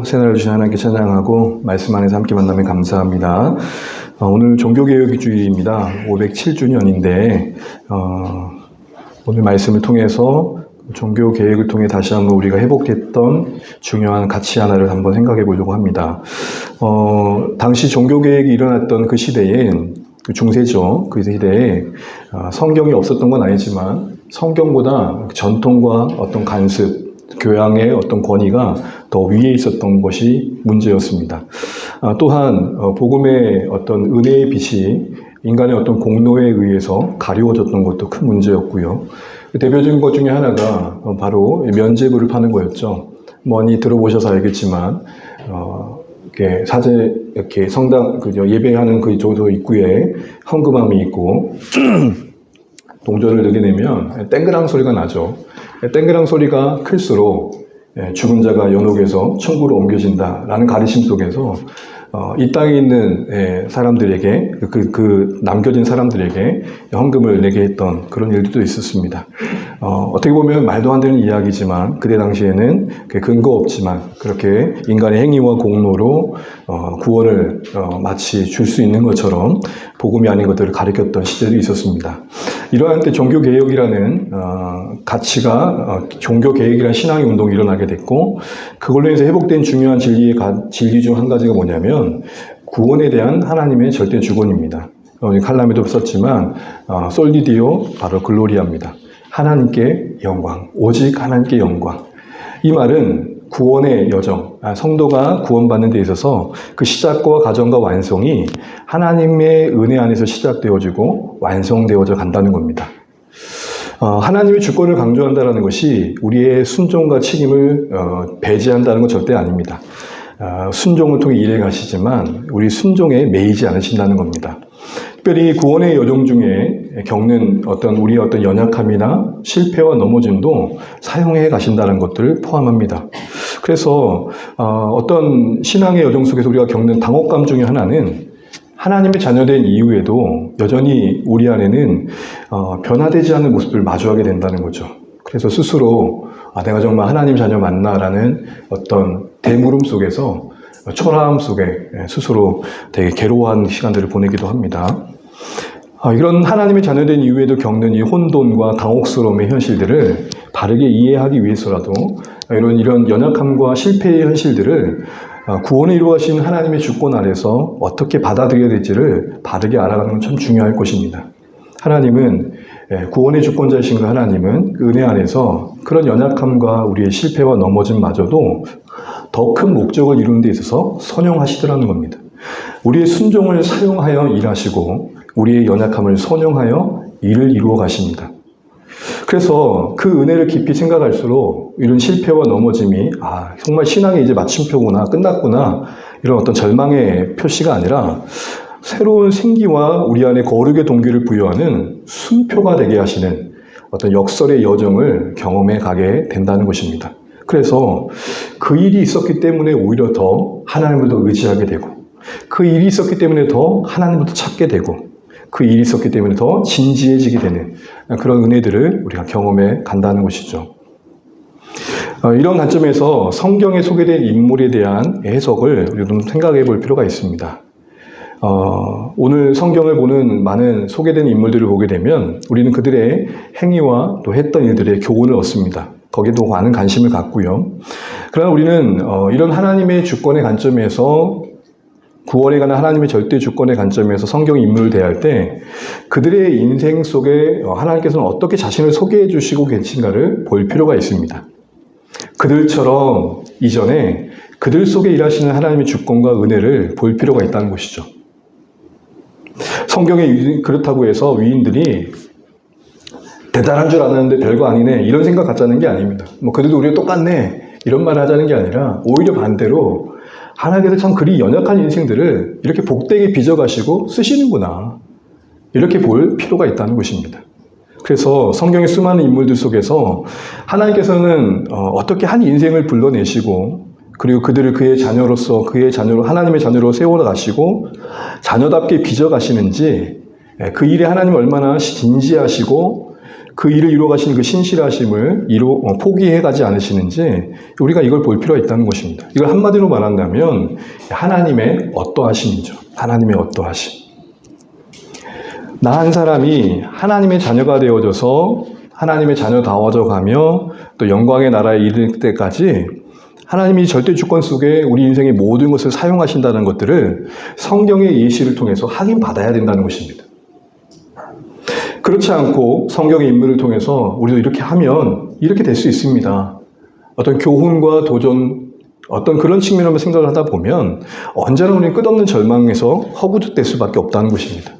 새날을 주신 하나님께 찬양하고 말씀 안에서 함께 만나면 감사합니다. 오늘 종교개혁주의입니다. 507주년인데 오늘 말씀을 통해서 종교개혁을 통해 다시 한번 우리가 회복했던 중요한 가치 하나를 한번 생각해 보려고 합니다. 당시 종교개혁이 일어났던 그 시대엔 중세죠. 그 시대에 성경이 없었던 건 아니지만 성경보다 전통과 어떤 간습, 교양의 어떤 권위가 더 위에 있었던 것이 문제였습니다. 또한 복음의 어떤 은혜의 빛이 인간의 어떤 공로에 의해서 가리워졌던 것도 큰 문제였고요. 대표적인 것 중에 하나가 바로 면죄부를 파는 거였죠. 많이 들어보셔서 알겠지만 이렇게 성당 예배하는 그 조도 입구에 헌금함이 있고 동전을 넣게 되면 땡그랑 소리가 나죠. 땡그랑 소리가 클수록 죽은 자가 연옥에서 천국으로 옮겨진다라는 가르침 속에서 이 땅에 있는 사람들에게 남겨진 사람들에게 헌금을 내게 했던 그런 일들도 있었습니다. 어떻게 보면 말도 안 되는 이야기지만 그때 당시에는 근거 없지만 그렇게 인간의 행위와 공로로 구원을 마치 줄 수 있는 것처럼 복음이 아닌 것들을 가르쳤던 시대도 있었습니다. 이러한 때 종교개혁이라는 가치가 종교개혁이라는 신앙의 운동이 일어나게 됐고 그걸로 해서 회복된 중요한 진리 중 한 가지가 뭐냐면 구원에 대한 하나님의 절대 주권입니다. 칼라미도 썼지만 솔리디오 바로 글로리아입니다. 하나님께 영광, 오직 하나님께 영광. 이 말은 구원의 여정, 성도가 구원받는 데 있어서 그 시작과 과정과 완성이 하나님의 은혜 안에서 시작되어지고 완성되어져 간다는 겁니다. 하나님의 주권을 강조한다는 것이 우리의 순종과 책임을 배제한다는 건 절대 아닙니다. 순종을 통해 일해 가시지만 우리 순종에 매이지 않으신다는 겁니다. 특별히 구원의 여정 중에 겪는 우리의 어떤 연약함이나 실패와 넘어짐도 사용해 가신다는 것들을 포함합니다. 그래서 어떤 신앙의 여정 속에서 우리가 겪는 당혹감 중에 하나는 하나님의 자녀된 이후에도 여전히 우리 안에는 변화되지 않는 모습을 마주하게 된다는 거죠. 그래서 스스로 내가 정말 하나님 자녀 맞나라는 어떤 대물음 속에서 초라함 속에 스스로 되게 괴로워한 시간들을 보내기도 합니다. 이런 하나님의 자녀된 이후에도 겪는 이 혼돈과 당혹스러움의 현실들을 바르게 이해하기 위해서라도 이런 연약함과 실패의 현실들을 구원을 이루어가신 하나님의 주권 아래서 어떻게 받아들여야 될지를 바르게 알아가는 건 참 중요할 것입니다. 하나님은 구원의 주권자이신 그 하나님은 은혜 안에서 그런 연약함과 우리의 실패와 넘어짐마저도 더 큰 목적을 이루는 데 있어서 선용하시더라는 겁니다. 우리의 순종을 사용하여 일하시고 우리의 연약함을 선용하여 일을 이루어 가십니다. 그래서 그 은혜를 깊이 생각할수록 이런 실패와 넘어짐이 정말 신앙의 이제 마침표구나, 끝났구나 이런 어떤 절망의 표시가 아니라 새로운 생기와 우리 안에 거룩의 동기를 부여하는 순표가 되게 하시는 어떤 역설의 여정을 경험해 가게 된다는 것입니다. 그래서 그 일이 있었기 때문에 오히려 더 하나님을 더 의지하게 되고 그 일이 있었기 때문에 더 하나님을 더 찾게 되고 그 일이 있었기 때문에 더 진지해지게 되는 그런 은혜들을 우리가 경험해 간다는 것이죠. 이런 관점에서 성경에 소개된 인물에 대한 해석을 우리가 좀 생각해 볼 필요가 있습니다. 오늘 성경을 보는 많은 소개된 인물들을 보게 되면 우리는 그들의 행위와 또 했던 일들의 교훈을 얻습니다. 거기에도 많은 관심을 갖고요. 그러나 우리는 이런 하나님의 주권의 관점에서 구원에 관한 하나님의 절대 주권의 관점에서 성경 인물을 대할 때 그들의 인생 속에 하나님께서는 어떻게 자신을 소개해 주시고 계신가를 볼 필요가 있습니다. 그들처럼 이전에 그들 속에 일하시는 하나님의 주권과 은혜를 볼 필요가 있다는 것이죠. 성경에 그렇다고 해서 위인들이 대단한 줄 알았는데 별거 아니네 이런 생각 갖자는 게 아닙니다. 그래도 우리가 똑같네 이런 말을 하자는 게 아니라 오히려 반대로 하나님께서 참 그리 연약한 인생들을 이렇게 복되게 빚어가시고 쓰시는구나 이렇게 볼 필요가 있다는 것입니다. 그래서 성경의 수많은 인물들 속에서 하나님께서는 어떻게 한 인생을 불러내시고 그리고 그들을 그의 자녀로 하나님의 자녀로 세워가시고 자녀답게 빚어가시는지 그 일에 하나님 얼마나 진지하시고 그 일을 이루어 가신 그 신실하심을 포기해 가지 않으시는지 우리가 이걸 볼 필요가 있다는 것입니다. 이걸 한마디로 말한다면 하나님의 어떠하심이죠. 하나님의 어떠하심. 나 한 사람이 하나님의 자녀가 되어져서 하나님의 자녀다워져 가며 또 영광의 나라에 이를 때까지 하나님이 절대 주권 속에 우리 인생의 모든 것을 사용하신다는 것들을 성경의 예시를 통해서 확인받아야 된다는 것입니다. 그렇지 않고 성경의 인물을 통해서 우리도 이렇게 하면 이렇게 될 수 있습니다. 어떤 교훈과 도전, 어떤 그런 측면으로 생각을 하다 보면 언제나 우리는 끝없는 절망에서 허구될 수밖에 없다는 것입니다.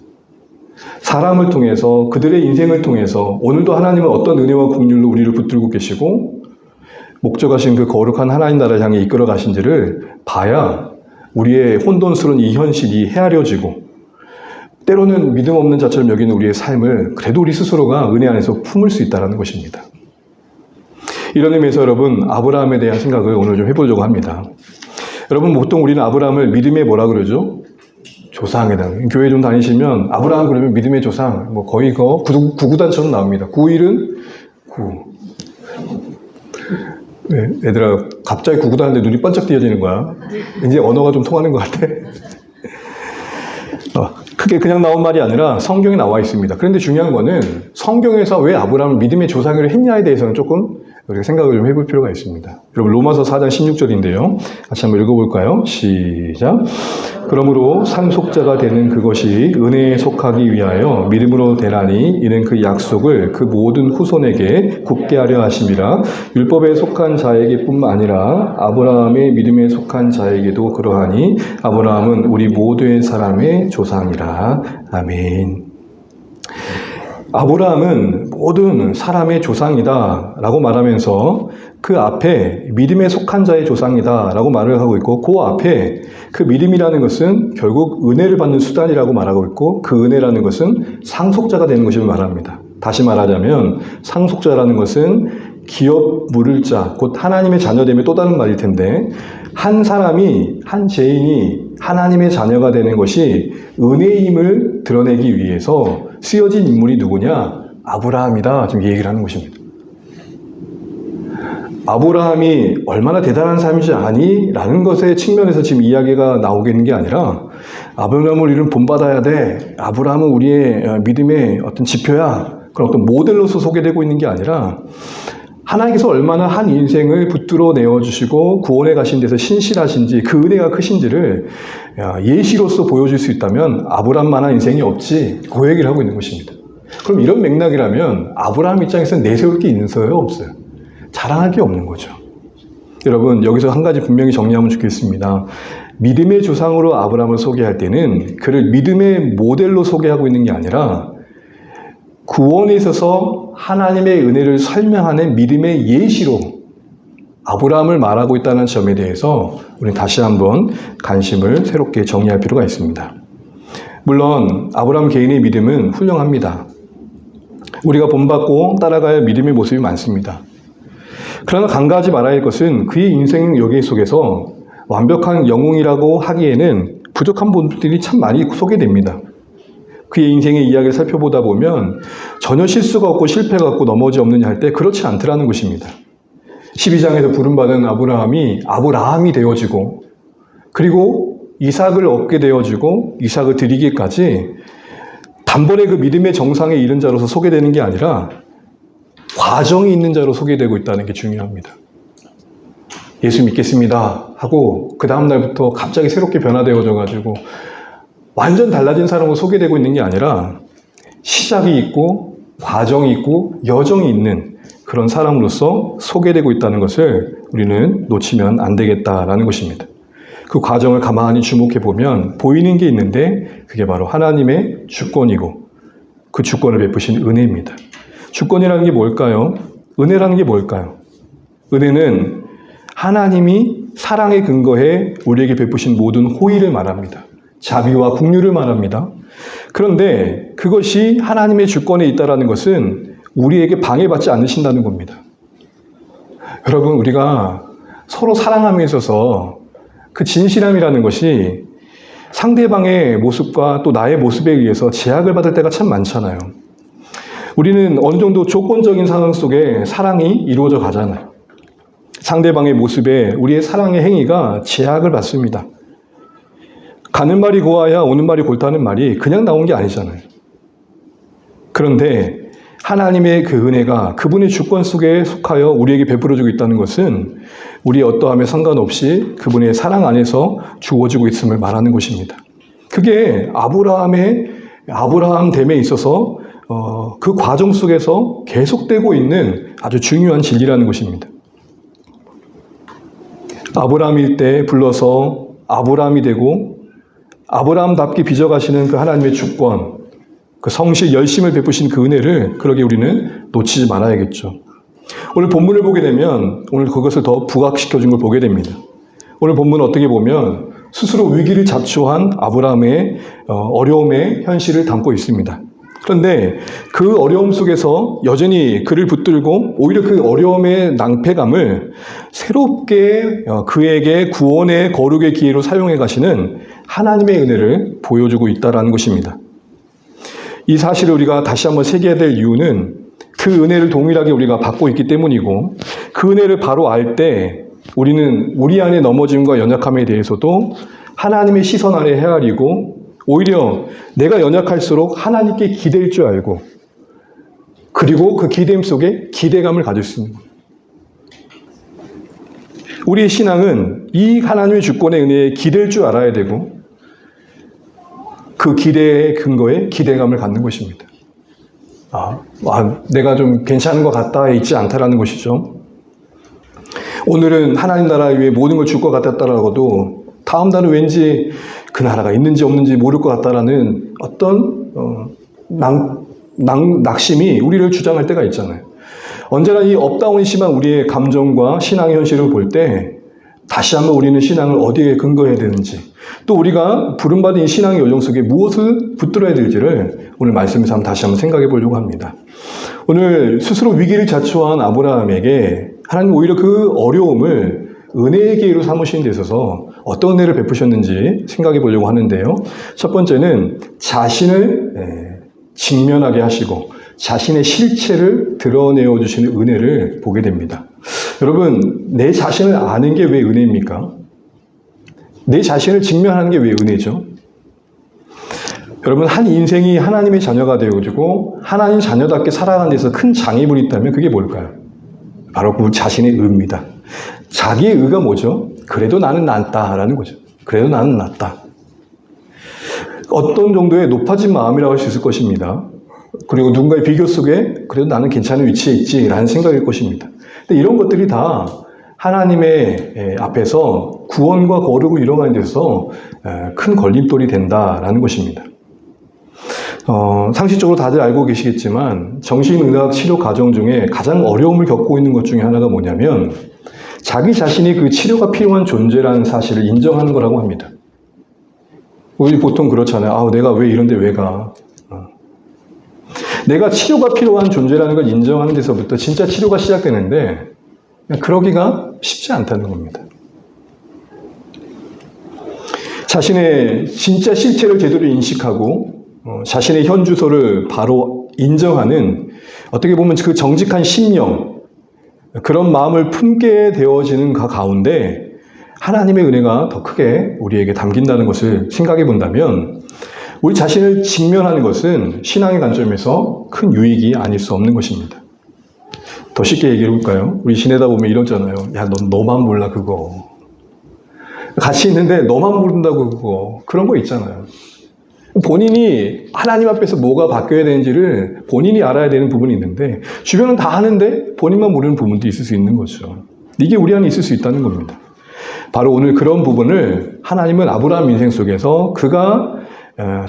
사람을 통해서 그들의 인생을 통해서 오늘도 하나님은 어떤 은혜와 긍휼로 우리를 붙들고 계시고 목적하신 그 거룩한 하나님 나라를 향해 이끌어 가신지를 봐야 우리의 혼돈스러운 이 현실이 헤아려지고 때로는 믿음 없는 자처럼 여기는 우리의 삶을 그래도 우리 스스로가 은혜 안에서 품을 수 있다는 것입니다. 이런 의미에서 여러분 아브라함에 대한 생각을 오늘 좀 해보려고 합니다. 여러분 보통 우리는 아브라함을 믿음의 뭐라 그러죠? 조상이다. 교회 좀 다니시면 아브라함 그러면 믿음의 조상, 뭐 거의 구구단처럼 나옵니다. 9일은 9. 네, 얘들아 갑자기 구구단인데 눈이 번쩍 띄어지는 거야. 이제 언어가 좀 통하는 것 같아. 그게 그냥 나온 말이 아니라 성경에 나와 있습니다. 그런데 중요한 거는 성경에서 왜 아브라함을 믿음의 조상으로 했냐에 대해서는 조금 우리가 생각을 좀 해볼 필요가 있습니다. 여러분 로마서 4장 16절인데요. 같이 한번 읽어볼까요? 시작. 그러므로 상속자가 되는 그것이 은혜에 속하기 위하여 믿음으로 되나니 이는 그 약속을 그 모든 후손에게 굳게 하려 하심이라. 율법에 속한 자에게뿐만 아니라 아브라함의 믿음에 속한 자에게도 그러하니 아브라함은 우리 모두의 사람의 조상이라. 아멘. 아브라함은 모든 사람의 조상이다 라고 말하면서 그 앞에 믿음에 속한 자의 조상이다 라고 말을 하고 있고 그 앞에 그 믿음이라는 것은 결국 은혜를 받는 수단이라고 말하고 있고 그 은혜라는 것은 상속자가 되는 것을 말합니다. 다시 말하자면 상속자라는 것은 기업 물을 자, 곧 하나님의 자녀됨의 또 다른 말일 텐데 한 사람이, 한 죄인이 하나님의 자녀가 되는 것이 은혜임을 드러내기 위해서 쓰여진 인물이 누구냐? 아브라함이다. 지금 얘기를 하는 것입니다. 아브라함이 얼마나 대단한 사람이지 아니? 라는 것의 측면에서 지금 이야기가 나오겠는 게 아니라 아브라함을 우리는 본받아야 돼. 아브라함은 우리의 믿음의 어떤 지표야. 그런 어떤 모델로서 소개되고 있는 게 아니라 하나님께서 얼마나 한 인생을 붙들어 내어주시고 구원해 가신 데서 신실하신지 그 은혜가 크신지를 예시로서 보여줄 수 있다면 아브라함만한 인생이 없지 그 얘기를 하고 있는 것입니다. 그럼 이런 맥락이라면 아브라함 입장에서는 내세울 게 있어요? 없어요? 자랑할 게 없는 거죠. 여러분 여기서 한 가지 분명히 정리하면 좋겠습니다. 믿음의 조상으로 아브라함을 소개할 때는 그를 믿음의 모델로 소개하고 있는 게 아니라 구원에 있어서 하나님의 은혜를 설명하는 믿음의 예시로 아브라함을 말하고 있다는 점에 대해서 우리는 다시 한번 관심을 새롭게 정리할 필요가 있습니다. 물론 아브라함 개인의 믿음은 훌륭합니다. 우리가 본받고 따라가야 할 믿음의 모습이 많습니다. 그러나 간과하지 말아야 할 것은 그의 인생 여기 속에서 완벽한 영웅이라고 하기에는 부족한 부분들이 참 많이 소개됩니다. 그의 인생의 이야기를 살펴보다 보면 전혀 실수가 없고 실패가 없고 넘어지 없느냐 할 때 그렇지 않더라는 것입니다. 12장에서 부름받은 아브라함이 되어지고 그리고 이삭을 얻게 되어지고 이삭을 드리기까지 단번에 그 믿음의 정상에 이른 자로서 소개되는 게 아니라 과정이 있는 자로 소개되고 있다는 게 중요합니다. 예수 믿겠습니다 하고 그 다음 날부터 갑자기 새롭게 변화되어져 가지고 완전 달라진 사람으로 소개되고 있는 게 아니라 시작이 있고 과정이 있고 여정이 있는 그런 사람으로서 소개되고 있다는 것을 우리는 놓치면 안 되겠다라는 것입니다. 그 과정을 가만히 주목해 보면 보이는 게 있는데 그게 바로 하나님의 주권이고 그 주권을 베푸신 은혜입니다. 주권이라는 게 뭘까요? 은혜라는 게 뭘까요? 은혜는 하나님이 사랑에 근거해 우리에게 베푸신 모든 호의를 말합니다. 자비와 긍휼을 말합니다. 그런데 그것이 하나님의 주권에 있다는 것은 우리에게 방해받지 않으신다는 겁니다. 여러분 우리가 서로 사랑함에 있어서 그 진실함이라는 것이 상대방의 모습과 또 나의 모습에 의해서 제약을 받을 때가 참 많잖아요. 우리는 어느 정도 조건적인 상황 속에 사랑이 이루어져 가잖아요. 상대방의 모습에 우리의 사랑의 행위가 제약을 받습니다. 가는 말이 고와야 오는 말이 골다는 말이 그냥 나온 게 아니잖아요. 그런데 하나님의 그 은혜가 그분의 주권 속에 속하여 우리에게 베풀어지고 있다는 것은 우리의 어떠함에 상관없이 그분의 사랑 안에서 주어지고 있음을 말하는 것입니다. 그게 아브라함됨에 있어서 그 과정 속에서 계속되고 있는 아주 중요한 진리라는 것입니다. 아브라함일 때 불러서 아브라함이 되고 아브라함답게 빚어가시는 그 하나님의 주권, 그 성실 열심을 베푸신 그 은혜를 그러게 우리는 놓치지 말아야겠죠. 오늘 본문을 보게 되면 오늘 그것을 더 부각시켜준 걸 보게 됩니다. 오늘 본문은 어떻게 보면 스스로 위기를 자초한 아브라함의 어려움의 현실을 담고 있습니다. 그런데 그 어려움 속에서 여전히 그를 붙들고 오히려 그 어려움의 낭패감을 새롭게 그에게 구원의 거룩의 기회로 사용해 가시는 하나님의 은혜를 보여주고 있다는 것입니다. 이 사실을 우리가 다시 한번 새겨야 될 이유는 그 은혜를 동일하게 우리가 받고 있기 때문이고 그 은혜를 바로 알 때 우리는 우리 안의 넘어짐과 연약함에 대해서도 하나님의 시선 아래 헤아리고 오히려 내가 연약할수록 하나님께 기댈 줄 알고 그리고 그 기대임 속에 기대감을 가질 수 있는 겁니다. 우리의 신앙은 이 하나님의 주권의 은혜에 기댈 줄 알아야 되고 그 기대의 근거에 기대감을 갖는 것입니다. 내가 좀 괜찮은 것 같다에 있지 않다라는 것이죠. 오늘은 하나님 나라 위에 모든 걸 줄 것 같았다라고도 다음 날은 왠지 그 나라가 있는지 없는지 모를 것 같다라는 어떤 낙심이 우리를 주장할 때가 있잖아요. 언제나 이 업다운이 심한 우리의 감정과 신앙의 현실을 볼 때 다시 한번 우리는 신앙을 어디에 근거해야 되는지 또 우리가 부름받은 이 신앙의 여정 속에 무엇을 붙들어야 될지를 오늘 말씀에서 다시 한번 생각해 보려고 합니다. 오늘 스스로 위기를 자초한 아브라함에게 하나님 오히려 그 어려움을 은혜의 기회로 삼으신 데 있어서 어떤 은혜를 베푸셨는지 생각해 보려고 하는데요. 첫 번째는 자신을 직면하게 하시고 자신의 실체를 드러내어 주시는 은혜를 보게 됩니다. 여러분, 내 자신을 아는 게 왜 은혜입니까? 내 자신을 직면하는 게 왜 은혜죠? 여러분, 한 인생이 하나님의 자녀가 되어지고 하나님 자녀답게 살아가는 데서 큰 장애물이 있다면 그게 뭘까요? 바로 그 자신의 의입니다. 자기의 의가 뭐죠? 그래도 나는 낫다라는 거죠. 그래도 나는 낫다. 어떤 정도의 높아진 마음이라고 할 수 있을 것입니다. 그리고 누군가의 비교 속에 그래도 나는 괜찮은 위치에 있지라는 생각일 것입니다. 근데 이런 것들이 다 하나님의 앞에서 구원과 거룩을 이뤄가는 데서 큰 걸림돌이 된다라는 것입니다. 상식적으로 다들 알고 계시겠지만 정신의학 치료 과정 중에 가장 어려움을 겪고 있는 것 중에 하나가 뭐냐면 자기 자신이 그 치료가 필요한 존재라는 사실을 인정하는 거라고 합니다. 우리 보통 그렇잖아요. 내가 왜 이런데 왜 가? 내가 치료가 필요한 존재라는 걸 인정하는 데서부터 진짜 치료가 시작되는데 그러기가 쉽지 않다는 겁니다. 자신의 진짜 실체를 제대로 인식하고 자신의 현 주소를 바로 인정하는 어떻게 보면 그 정직한 심령 그런 마음을 품게 되어지는 가운데 하나님의 은혜가 더 크게 우리에게 담긴다는 것을 생각해 본다면 우리 자신을 직면하는 것은 신앙의 관점에서 큰 유익이 아닐 수 없는 것입니다. 더 쉽게 얘기해 볼까요? 우리 지내다 보면 이러잖아요. 야, 너만 몰라 그거. 같이 있는데 너만 모른다고 그거. 그런 거 있잖아요. 본인이 하나님 앞에서 뭐가 바뀌어야 되는지를 본인이 알아야 되는 부분이 있는데 주변은 다 하는데 본인만 모르는 부분도 있을 수 있는 거죠. 이게 우리 안에 있을 수 있다는 겁니다. 바로 오늘 그런 부분을 하나님은 아브라함 인생 속에서 그가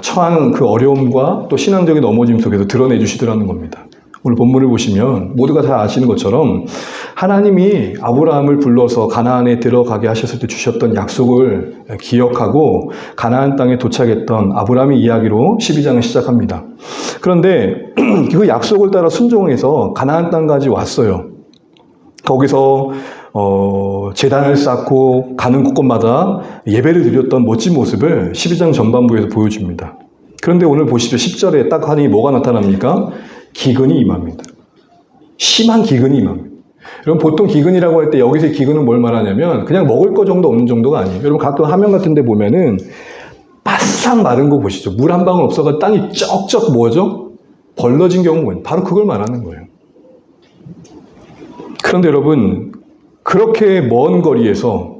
처한 그 어려움과 또 신앙적인 넘어짐 속에서 드러내 주시더라는 겁니다. 오늘 본문을 보시면 모두가 다 아시는 것처럼 하나님이 아브라함을 불러서 가나안에 들어가게 하셨을 때 주셨던 약속을 기억하고 가나안 땅에 도착했던 아브라함의 이야기로 12장을 시작합니다. 그런데 그 약속을 따라 순종해서 가나안 땅까지 왔어요. 거기서 제단을 쌓고 가는 곳곳마다 예배를 드렸던 멋진 모습을 12장 전반부에서 보여줍니다. 그런데 오늘 보십시오. 10절에 딱 하니 뭐가 나타납니까? 기근이 임합니다. 심한 기근이 임합니다. 여러분 보통 기근이라고 할 때 여기서의 기근은 뭘 말하냐면 그냥 먹을 거 정도 없는 정도가 아니에요. 여러분 가끔 화면 같은 데 보면은 바싹 마른 거 보시죠. 물 한 방울 없어가 땅이 쩍쩍 뭐죠? 벌러진 경우는 바로 그걸 말하는 거예요. 그런데 여러분 그렇게 먼 거리에서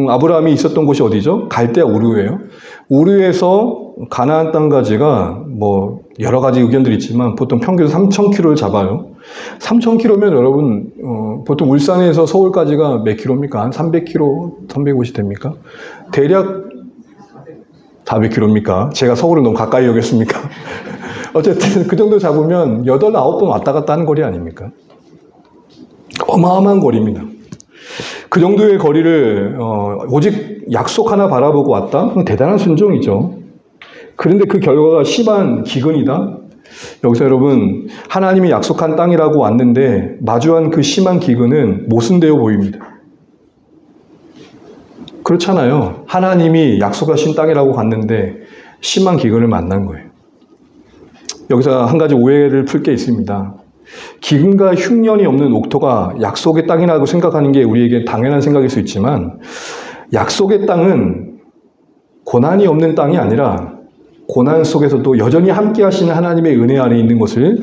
아브라함이 있었던 곳이 어디죠? 갈대아 우르예요. 우르에서 가나안 땅까지가 뭐 여러 가지 의견들이 있지만 보통 평균 3,000km를 잡아요. 3,000km면 여러분 보통 울산에서 서울까지가 몇 킬로입니까? 한 300km, 350 됩니까? 대략 400km입니까? 제가 서울을 너무 가까이 여겼습니까? 어쨌든 그 정도 잡으면 8, 9번 왔다 갔다 하는 거리 아닙니까? 어마어마한 거리입니다. 그 정도의 거리를 오직 약속 하나 바라보고 왔다? 대단한 순종이죠. 그런데 그 결과가 심한 기근이다? 여기서 여러분 하나님이 약속한 땅이라고 왔는데 마주한 그 심한 기근은 모순되어 보입니다. 그렇잖아요. 하나님이 약속하신 땅이라고 갔는데 심한 기근을 만난 거예요. 여기서 한 가지 오해를 풀 게 있습니다. 기근과 흉년이 없는 옥토가 약속의 땅이라고 생각하는 게 우리에게 당연한 생각일 수 있지만 약속의 땅은 고난이 없는 땅이 아니라 고난 속에서도 여전히 함께 하시는 하나님의 은혜 안에 있는 것을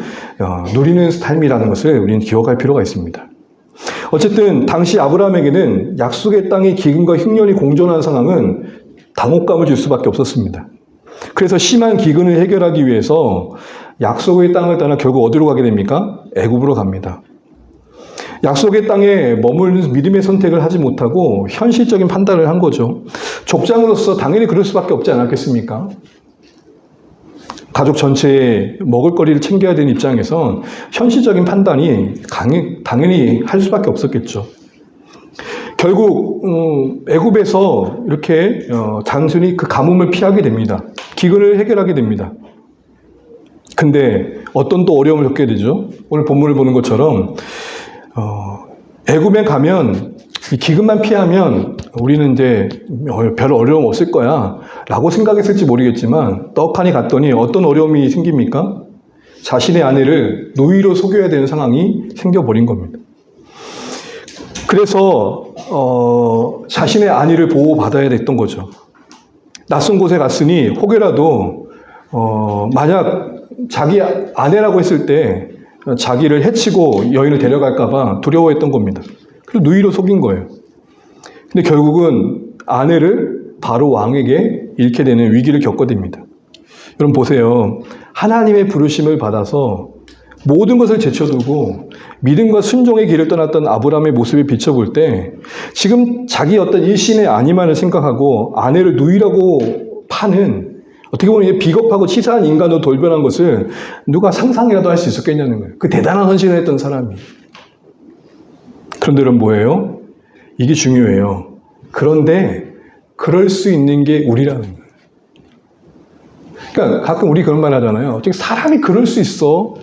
누리는 삶이라는 것을 우리는 기억할 필요가 있습니다. 어쨌든 당시 아브라함에게는 약속의 땅의 기근과 흉년이 공존하는 상황은 당혹감을 줄 수밖에 없었습니다. 그래서 심한 기근을 해결하기 위해서 약속의 땅을 떠나 결국 어디로 가게 됩니까? 애굽으로 갑니다. 약속의 땅에 머무르는 믿음의 선택을 하지 못하고 현실적인 판단을 한 거죠. 족장으로서 당연히 그럴 수밖에 없지 않았겠습니까? 가족 전체에 먹을거리를 챙겨야 되는 입장에선 현실적인 판단이 당연히 할 수밖에 없었겠죠. 결국 애굽에서 이렇게 단순히 그 가뭄을 피하게 됩니다. 기근을 해결하게 됩니다. 근데 어떤 또 어려움을 겪게 되죠. 오늘 본문을 보는 것처럼 애굽에 가면 이 기근만 피하면 우리는 이제 별 어려움 없을 거야 라고 생각했을지 모르겠지만 떡하니 갔더니 어떤 어려움이 생깁니까? 자신의 아내를 노이로 속여야 되는 상황이 생겨버린 겁니다. 그래서 자신의 아내를 보호받아야 됐던 거죠. 낯선 곳에 갔으니 혹여라도 만약 자기 아내라고 했을 때 자기를 해치고 여인을 데려갈까 봐 두려워했던 겁니다. 그래서 누이로 속인 거예요. 근데 결국은 아내를 바로 왕에게 잃게 되는 위기를 겪게 됩니다. 여러분 보세요. 하나님의 부르심을 받아서 모든 것을 제쳐두고 믿음과 순종의 길을 떠났던 아브라함의 모습을 비춰볼 때 지금 자기 어떤 일신의 아니만을 생각하고 아내를 누이라고 파는 어떻게 보면 비겁하고 치사한 인간으로 돌변한 것을 누가 상상이라도 할 수 있었겠냐는 거예요. 그 대단한 헌신을 했던 사람이. 그런데 여러분 뭐예요? 이게 중요해요. 그런데 그럴 수 있는 게 우리라는 거예요. 그러니까 가끔 우리 그런 말 하잖아요. 어떻게 사람이 그럴 수 있어?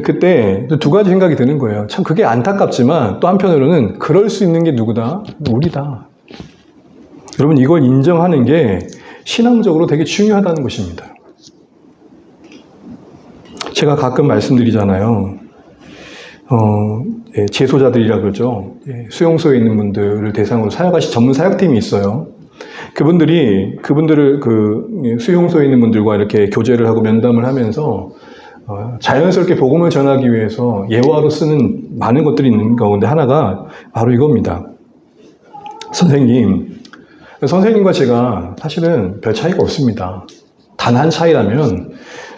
그때 두 가지 생각이 드는 거예요. 참 그게 안타깝지만 또 한편으로는 그럴 수 있는 게 누구다? 우리다. 여러분 이걸 인정하는 게 신앙적으로 되게 중요하다는 것입니다. 제가 가끔 말씀드리잖아요. 재소자들이라 그러죠. 수용소에 있는 분들을 대상으로 사역하신 전문 사역팀이 있어요. 그분들을 그 수용소에 있는 분들과 이렇게 교제를 하고 면담을 하면서 자연스럽게 복음을 전하기 위해서 예화로 쓰는 많은 것들이 있는 가운데 하나가 바로 이겁니다. 선생님과 제가 사실은 별 차이가 없습니다. 단 한 차이라면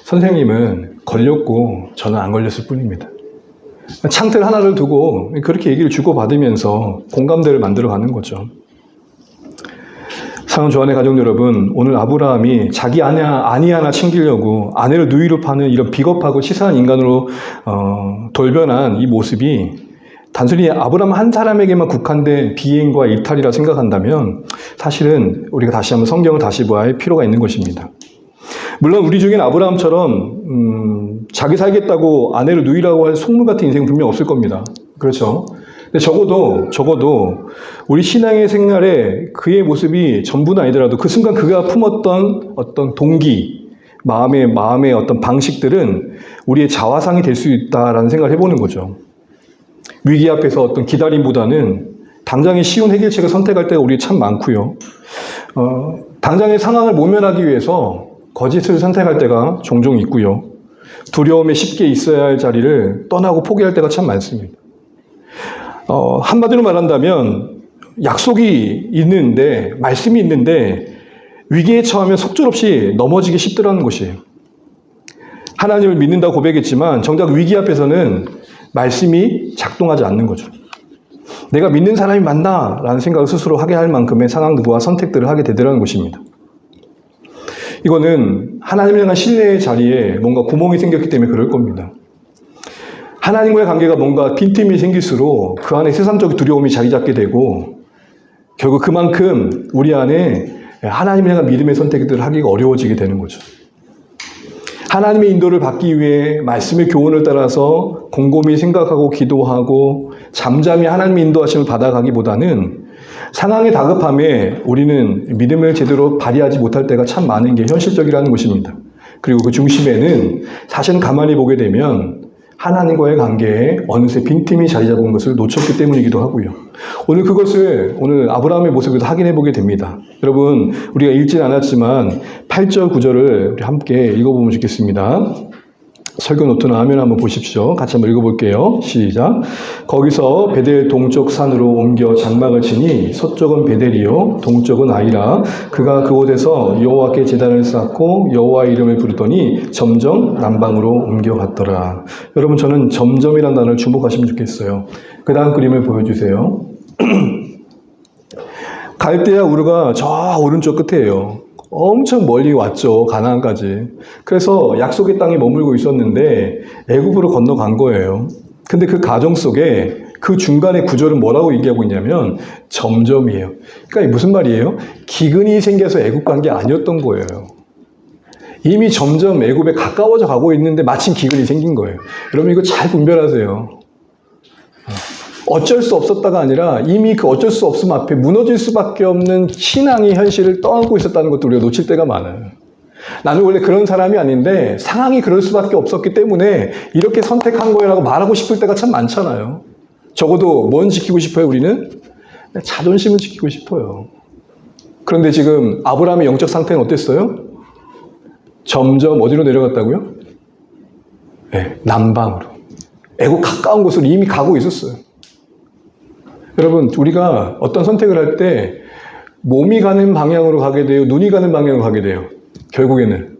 선생님은 걸렸고 저는 안 걸렸을 뿐입니다. 창틀 하나를 두고 그렇게 얘기를 주고받으면서 공감대를 만들어가는 거죠. 사랑하는 주안의 가족 여러분, 오늘 아브라함이 자기 아내 하나 챙기려고 아내를 누이로 파는 이런 비겁하고 치사한 인간으로 돌변한 이 모습이 단순히 아브라함 한 사람에게만 국한된 비행과 이탈이라 생각한다면 사실은 우리가 다시 한번 성경을 다시 봐야 할 필요가 있는 것입니다. 물론 우리 중엔 아브라함처럼 자기 살겠다고 아내를 누이라고 할 속물 같은 인생은 분명 없을 겁니다. 그렇죠? 근데 적어도 우리 신앙의 생활에 그의 모습이 전부는 아니더라도 그 순간 그가 품었던 어떤 동기, 마음의 어떤 방식들은 우리의 자화상이 될 수 있다라는 생각을 해보는 거죠. 위기 앞에서 어떤 기다림보다는 당장의 쉬운 해결책을 선택할 때가 우리 참 많고요. 당장의 상황을 모면하기 위해서 거짓을 선택할 때가 종종 있고요. 두려움에 쉽게 있어야 할 자리를 떠나고 포기할 때가 참 많습니다. 한마디로 말한다면 약속이 있는데, 말씀이 있는데 위기에 처하면 속절없이 넘어지기 쉽더라는 것이에요. 하나님을 믿는다고 고백했지만 정작 위기 앞에서는 말씀이 작동하지 않는 거죠. 내가 믿는 사람이 맞나? 라는 생각을 스스로 하게 할 만큼의 상황과 선택들을 하게 되더라는 것입니다. 이거는 하나님을 향한 신뢰의 자리에 뭔가 구멍이 생겼기 때문에 그럴 겁니다. 하나님과의 관계가 뭔가 빈틈이 생길수록 그 안에 세상적 두려움이 자리 잡게 되고 결국 그만큼 우리 안에 하나님을 향한 믿음의 선택들을 하기가 어려워지게 되는 거죠. 하나님의 인도를 받기 위해 말씀의 교훈을 따라서 곰곰이 생각하고 기도하고 잠잠히 하나님의 인도하심을 받아가기보다는 상황의 다급함에 우리는 믿음을 제대로 발휘하지 못할 때가 참 많은 게 현실적이라는 것입니다. 그리고 그 중심에는 사실은 가만히 보게 되면 하나님과의 관계에 어느새 빈틈이 자리 잡은 것을 놓쳤기 때문이기도 하고요. 오늘 아브라함의 모습에서 확인해 보게 됩니다. 여러분, 우리가 읽진 않았지만 8절, 9절을 우리 함께 읽어보면 좋겠습니다. 설교 노트나 화면 한번 보십시오. 같이 한번 읽어볼게요. 시작. 거기서 베델 동쪽 산으로 옮겨 장막을 치니 서쪽은 베델이요 동쪽은 아이라. 그가 그곳에서 여호와께 제단을 쌓고 여호와의 이름을 부르더니 점점 남방으로 옮겨갔더라. 여러분, 저는 점점이라는 단어를 주목하시면 좋겠어요. 그 다음 그림을 보여주세요. 갈대아 우르가 저 오른쪽 끝에예요. 엄청 멀리 왔죠. 가나안까지. 그래서 약속의 땅에 머물고 있었는데 애굽으로 건너간 거예요. 근데 그 과정 속에 그 중간의 구절은 뭐라고 얘기하고 있냐면 점점이에요. 그러니까 무슨 말이에요? 기근이 생겨서 애굽 간 게 아니었던 거예요. 이미 점점 애굽에 가까워져 가고 있는데 마침 기근이 생긴 거예요. 여러분, 이거 잘 분별하세요. 어쩔 수 없었다가 아니라 이미 그 어쩔 수 없음 앞에 무너질 수밖에 없는 신앙의 현실을 떠안고 있었다는 것도 우리가 놓칠 때가 많아요. 나는 원래 그런 사람이 아닌데 상황이 그럴 수밖에 없었기 때문에 이렇게 선택한 거라고 말하고 싶을 때가 참 많잖아요. 적어도 뭔 지키고 싶어요, 우리는? 자존심을 지키고 싶어요. 그런데 지금 아브라함의 영적 상태는 어땠어요? 점점 어디로 내려갔다고요? 네, 남방으로. 애국 가까운 곳으로 이미 가고 있었어요. 여러분, 우리가 어떤 선택을 할 때 몸이 가는 방향으로 가게 돼요? 눈이 가는 방향으로 가게 돼요? 결국에는.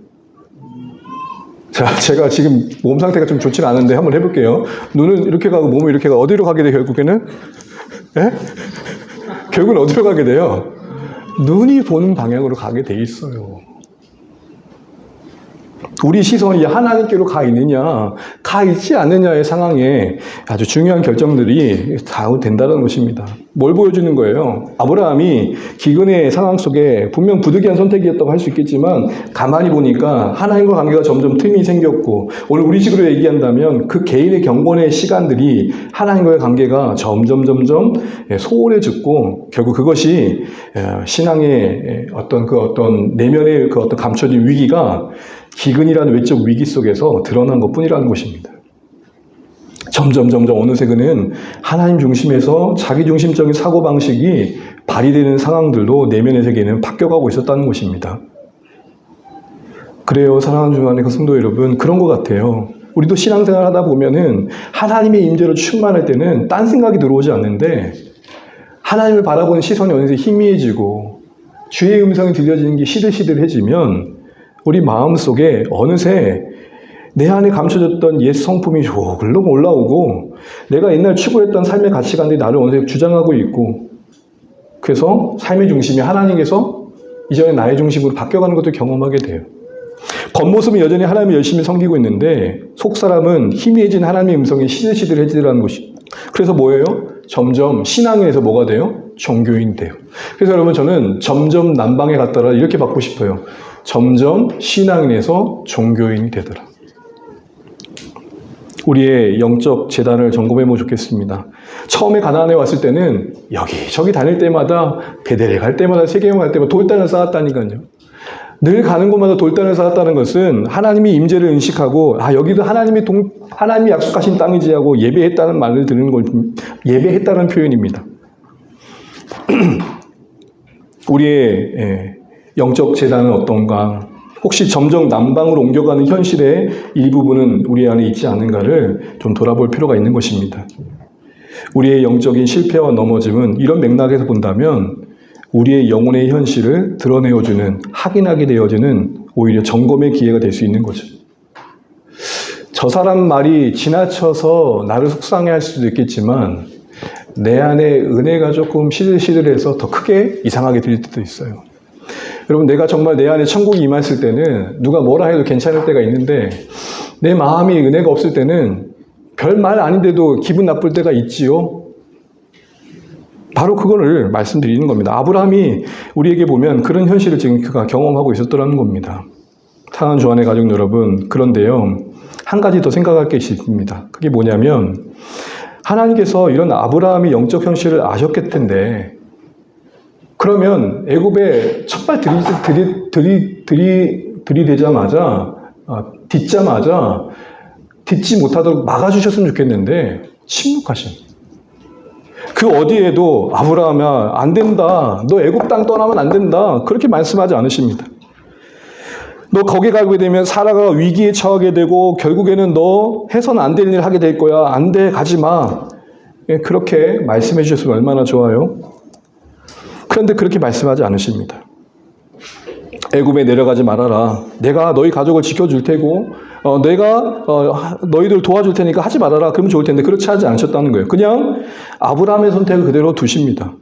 자, 제가 지금 몸 상태가 좀 좋지는 않은데 한번 해볼게요. 눈은 이렇게 가고 몸은 이렇게 가고 어디로 가게 돼요, 결국에는? 예? 결국은 어디로 가게 돼요? 눈이 보는 방향으로 가게 돼 있어요. 우리 시선이 하나님께로 가 있느냐, 가 있지 않느냐의 상황에 아주 중요한 결정들이 다 된다는 것입니다. 뭘 보여주는 거예요? 아브라함이 기근의 상황 속에 분명 부득이한 선택이었다고 할 수 있겠지만 가만히 보니까 하나님과 관계가 점점 틈이 생겼고, 오늘 우리 식으로 얘기한다면 그 개인의 경건의 시간들이 하나님과의 관계가 점점 소홀해졌고, 결국 그것이 신앙의 어떤 내면의 그 어떤 감춰진 위기가 기근이라는 외적 위기 속에서 드러난 것뿐이라는 것입니다. 점점 어느새 그는 하나님 중심에서 자기 중심적인 사고방식이 발휘되는 상황들로 내면의 세계는 바뀌어가고 있었다는 것입니다. 그래요, 사랑하는 주안의 그 성도 여러분, 그런 것 같아요. 우리도 신앙생활 하다 보면은 하나님의 임재로 충만할 때는 딴 생각이 들어오지 않는데 하나님을 바라보는 시선이 어느새 희미해지고 주의 음성이 들려지는 게 시들시들해지면 우리 마음속에 어느새 내 안에 감춰졌던 옛 성품이 조글로 올라오고 내가 옛날 추구했던 삶의 가치관들이 나를 어느새 주장하고 있고, 그래서 삶의 중심이 하나님께서 이전에 나의 중심으로 바뀌어가는 것도 경험하게 돼요. 겉모습은 여전히 하나님을 열심히 섬기고 있는데 속사람은 희미해진 하나님의 음성에 시들시들해지더라는 것이. 그래서 뭐예요? 점점 신앙에서 뭐가 돼요? 종교인이 돼요. 그래서 여러분, 저는 점점 남방에 갔다라 이렇게 받고 싶어요. 점점 신앙인에서 종교인이 되더라. 우리의 영적 재단을 점검해보면 좋겠습니다. 처음에 가나안에 왔을 때는 여기저기 다닐 때마다 베델에 갈 때마다 세계여행 갈 때마다 돌단을 쌓았다니까요. 늘 가는 곳마다 돌단을 쌓았다는 것은 하나님이 임재를 인식하고 여기도 하나님이 약속하신 땅이지 하고 예배했다는 말을 듣는 걸 예배했다는 표현입니다. 우리의 영적 재단은 어떤가? 혹시 점점 남방으로 옮겨가는 현실의 일부분은 우리 안에 있지 않은가를 좀 돌아볼 필요가 있는 것입니다. 우리의 영적인 실패와 넘어짐은 이런 맥락에서 본다면 우리의 영혼의 현실을 드러내어주는, 확인하게 되어지는 오히려 점검의 기회가 될 수 있는 거죠. 저 사람 말이 지나쳐서 나를 속상해할 수도 있겠지만 내 안에 은혜가 조금 시들시들해서 더 크게 이상하게 들릴 때도 있어요. 여러분, 내가 정말 내 안에 천국이 임했을 때는 누가 뭐라 해도 괜찮을 때가 있는데 내 마음이 은혜가 없을 때는 별 말 아닌데도 기분 나쁠 때가 있지요. 바로 그거를 말씀드리는 겁니다. 아브라함이 우리에게 보면 그런 현실을 지금 그가 경험하고 있었더라는 겁니다. 사랑하는 주안의 가족 여러분, 그런데요, 한 가지 더 생각할 게 있습니다. 그게 뭐냐면 하나님께서 이런 아브라함의 영적 현실을 아셨을 텐데 그러면 애굽에 첫발 딛자마자 딛지 못하도록 막아주셨으면 좋겠는데 침묵하신. 그 어디에도 아브라함아 안 된다. 너 애굽 땅 떠나면 안 된다. 그렇게 말씀하지 않으십니다. 너 거기 가게 되면 사라가 위기에 처하게 되고 결국에는 너 해서는 안 될 일 하게 될 거야. 안 돼. 가지 마. 그렇게 말씀해 주셨으면 얼마나 좋아요. 그런데 그렇게 말씀하지 않으십니다. 애굽에 내려가지 말아라. 내가 너희 가족을 지켜줄 테고 내가 너희들 도와줄 테니까 하지 말아라. 그러면 좋을 텐데 그렇지 하지 않으셨다는 거예요. 그냥 아브라함의 선택을 그대로 두십니다.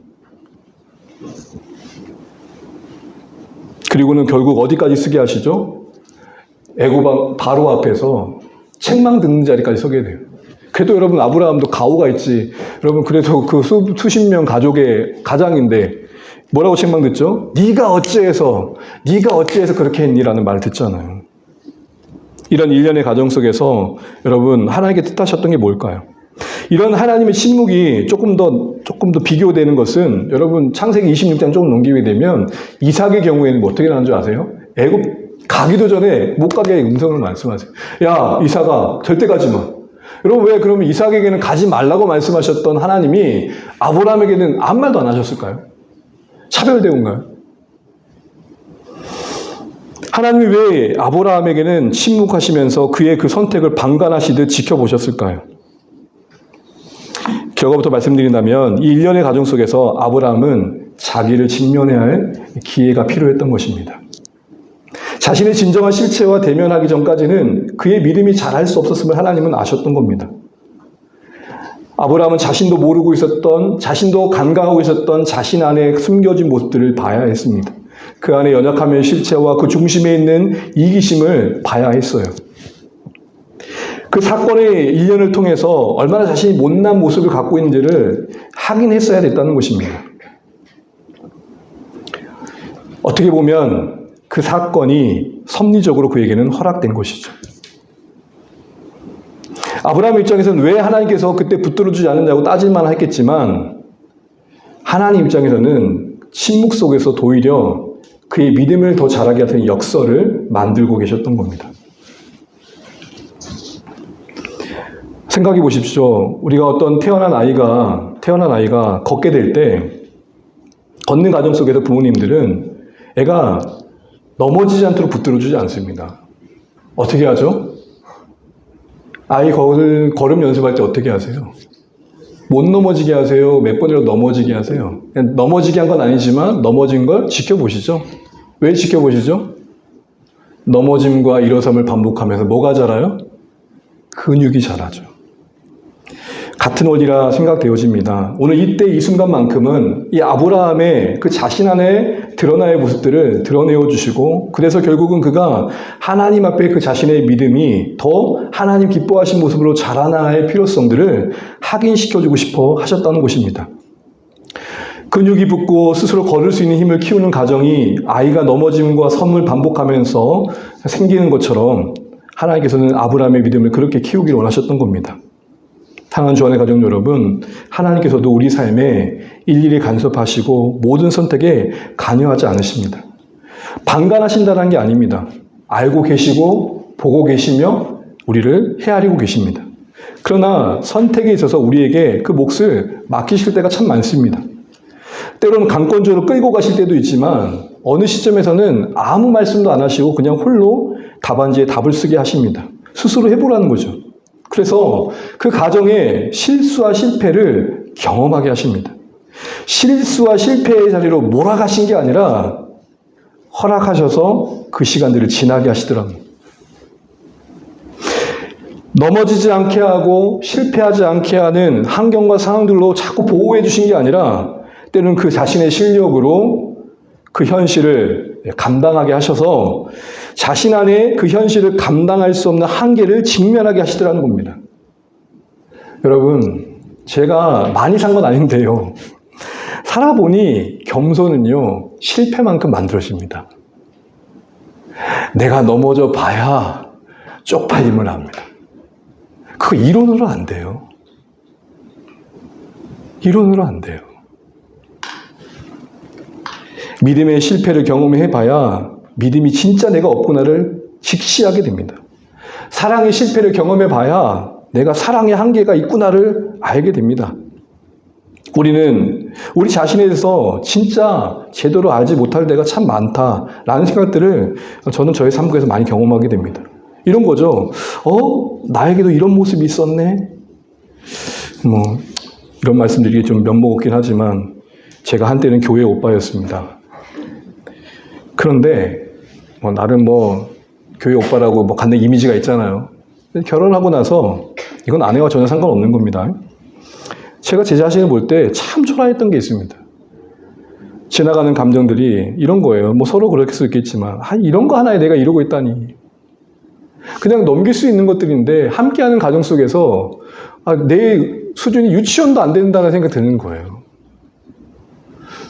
그리고는 결국 어디까지 쓰게 하시죠? 애굽 바로 앞에서 책망 듣는 자리까지 서게 돼요. 그래도 여러분 아브라함도 가오가 있지. 여러분 그래도 그 수십 명 가족의 가장인데 뭐라고 책망 듣죠? 네가 어찌해서 그렇게 했니라는 말을 듣잖아요. 이런 일련의 과정 속에서 여러분 하나님께 뜻하셨던 게 뭘까요? 이런 하나님의 침묵이 조금 더 비교되는 것은 여러분 창세기 26장 조금 넘기게 되면 이삭의 경우에는 뭐 어떻게 나는 줄 아세요? 애굽 가기도 전에 못 가게 음성을 말씀하세요. 야 이삭아 절대 가지 마. 여러분 왜 그러면 이삭에게는 가지 말라고 말씀하셨던 하나님이 아브라함에게는 아무 말도 안 하셨을까요? 차별대우인가요? 하나님이 왜 아브라함에게는 침묵하시면서 그의 그 선택을 방관하시듯 지켜보셨을까요? 결과부터 말씀드린다면 이 일련의 과정 속에서 아브라함은 자기를 직면해야 할 기회가 필요했던 것입니다. 자신의 진정한 실체와 대면하기 전까지는 그의 믿음이 자랄 수 없었음을 하나님은 아셨던 겁니다. 아브라함은 자신도 모르고 있었던, 자신도 간과하고 있었던 자신 안에 숨겨진 모습들을 봐야 했습니다. 그 안에 연약함의 실체와 그 중심에 있는 이기심을 봐야 했어요. 그 사건의 일련을 통해서 얼마나 자신이 못난 모습을 갖고 있는지를 확인했어야 됐다는 것입니다. 어떻게 보면 그 사건이 섭리적으로 그에게는 허락된 것이죠. 아브라함 입장에서는 왜 하나님께서 그때 붙들어주지 않느냐고 따질만 했겠지만 하나님 입장에서는 침묵 속에서 오히려 그의 믿음을 더 자라게 하는 역설을 만들고 계셨던 겁니다. 생각해 보십시오. 우리가 어떤 태어난 아이가 걷게 될 때 걷는 과정 속에서 부모님들은 애가 넘어지지 않도록 붙들어주지 않습니다. 어떻게 하죠? 아이 걸음 연습할 때 어떻게 하세요? 못 넘어지게 하세요? 몇 번이라도 넘어지게 하세요? 넘어지게 한 건 아니지만 넘어진 걸 지켜보시죠. 왜 지켜보시죠? 넘어짐과 일어섬을 반복하면서 뭐가 자라요? 근육이 자라죠. 같은 원리라 생각되어집니다. 오늘 이때 이 순간만큼은 이 아브라함의 그 자신 안에 드러나의 모습들을 드러내어 주시고 그래서 결국은 그가 하나님 앞에 그 자신의 믿음이 더 하나님 기뻐하신 모습으로 자라나의 필요성들을 확인시켜주고 싶어 하셨다는 것입니다. 근육이 붙고 스스로 걸을 수 있는 힘을 키우는 과정이 아이가 넘어짐과 섬을 반복하면서 생기는 것처럼 하나님께서는 아브라함의 믿음을 그렇게 키우기를 원하셨던 겁니다. 사랑하는 주안의 가족 여러분, 하나님께서도 우리 삶에 일일이 간섭하시고 모든 선택에 관여하지 않으십니다. 방관하신다는 게 아닙니다. 알고 계시고 보고 계시며 우리를 헤아리고 계십니다. 그러나 선택에 있어서 우리에게 그 몫을 맡기실 때가 참 많습니다. 때로는 강권적으로 끌고 가실 때도 있지만 어느 시점에서는 아무 말씀도 안 하시고 그냥 홀로 답안지에 답을 쓰게 하십니다. 스스로 해보라는 거죠. 그래서 그 과정에 실수와 실패를 경험하게 하십니다. 실수와 실패의 자리로 몰아가신 게 아니라 허락하셔서 그 시간들을 지나게 하시더라고요. 넘어지지 않게 하고 실패하지 않게 하는 환경과 상황들로 자꾸 보호해 주신 게 아니라 때로는 그 자신의 실력으로 그 현실을 감당하게 하셔서 자신 안에 그 현실을 감당할 수 없는 한계를 직면하게 하시더라는 겁니다. 여러분, 제가 많이 산 건 아닌데요. 살아보니 겸손은요, 실패만큼 만들어집니다. 내가 넘어져 봐야 쪽팔림을 합니다. 그거 이론으로 안 돼요. 이론으로 안 돼요. 믿음의 실패를 경험해봐야 믿음이 진짜 내가 없구나를 직시하게 됩니다. 사랑의 실패를 경험해봐야 내가 사랑의 한계가 있구나를 알게 됩니다. 우리는 우리 자신에 대해서 진짜 제대로 알지 못할 때가 참 많다라는 생각들을 저는 저의 삶에서 많이 경험하게 됩니다. 이런 거죠. 나에게도 이런 모습이 있었네. 이런 말씀드리기 좀 면목 없긴 하지만 제가 한때는 교회 오빠였습니다. 그런데 나름 교회 오빠라고 갖는 이미지가 있잖아요. 결혼하고 나서 이건 아내와 전혀 상관없는 겁니다. 제가 제 자신을 볼 때 참 초라했던 게 있습니다. 지나가는 감정들이 이런 거예요. 서로 그럴 수 있겠지만 이런 거 하나에 내가 이러고 있다니. 그냥 넘길 수 있는 것들인데 함께하는 가정 속에서 내 수준이 유치원도 안 된다는 생각이 드는 거예요.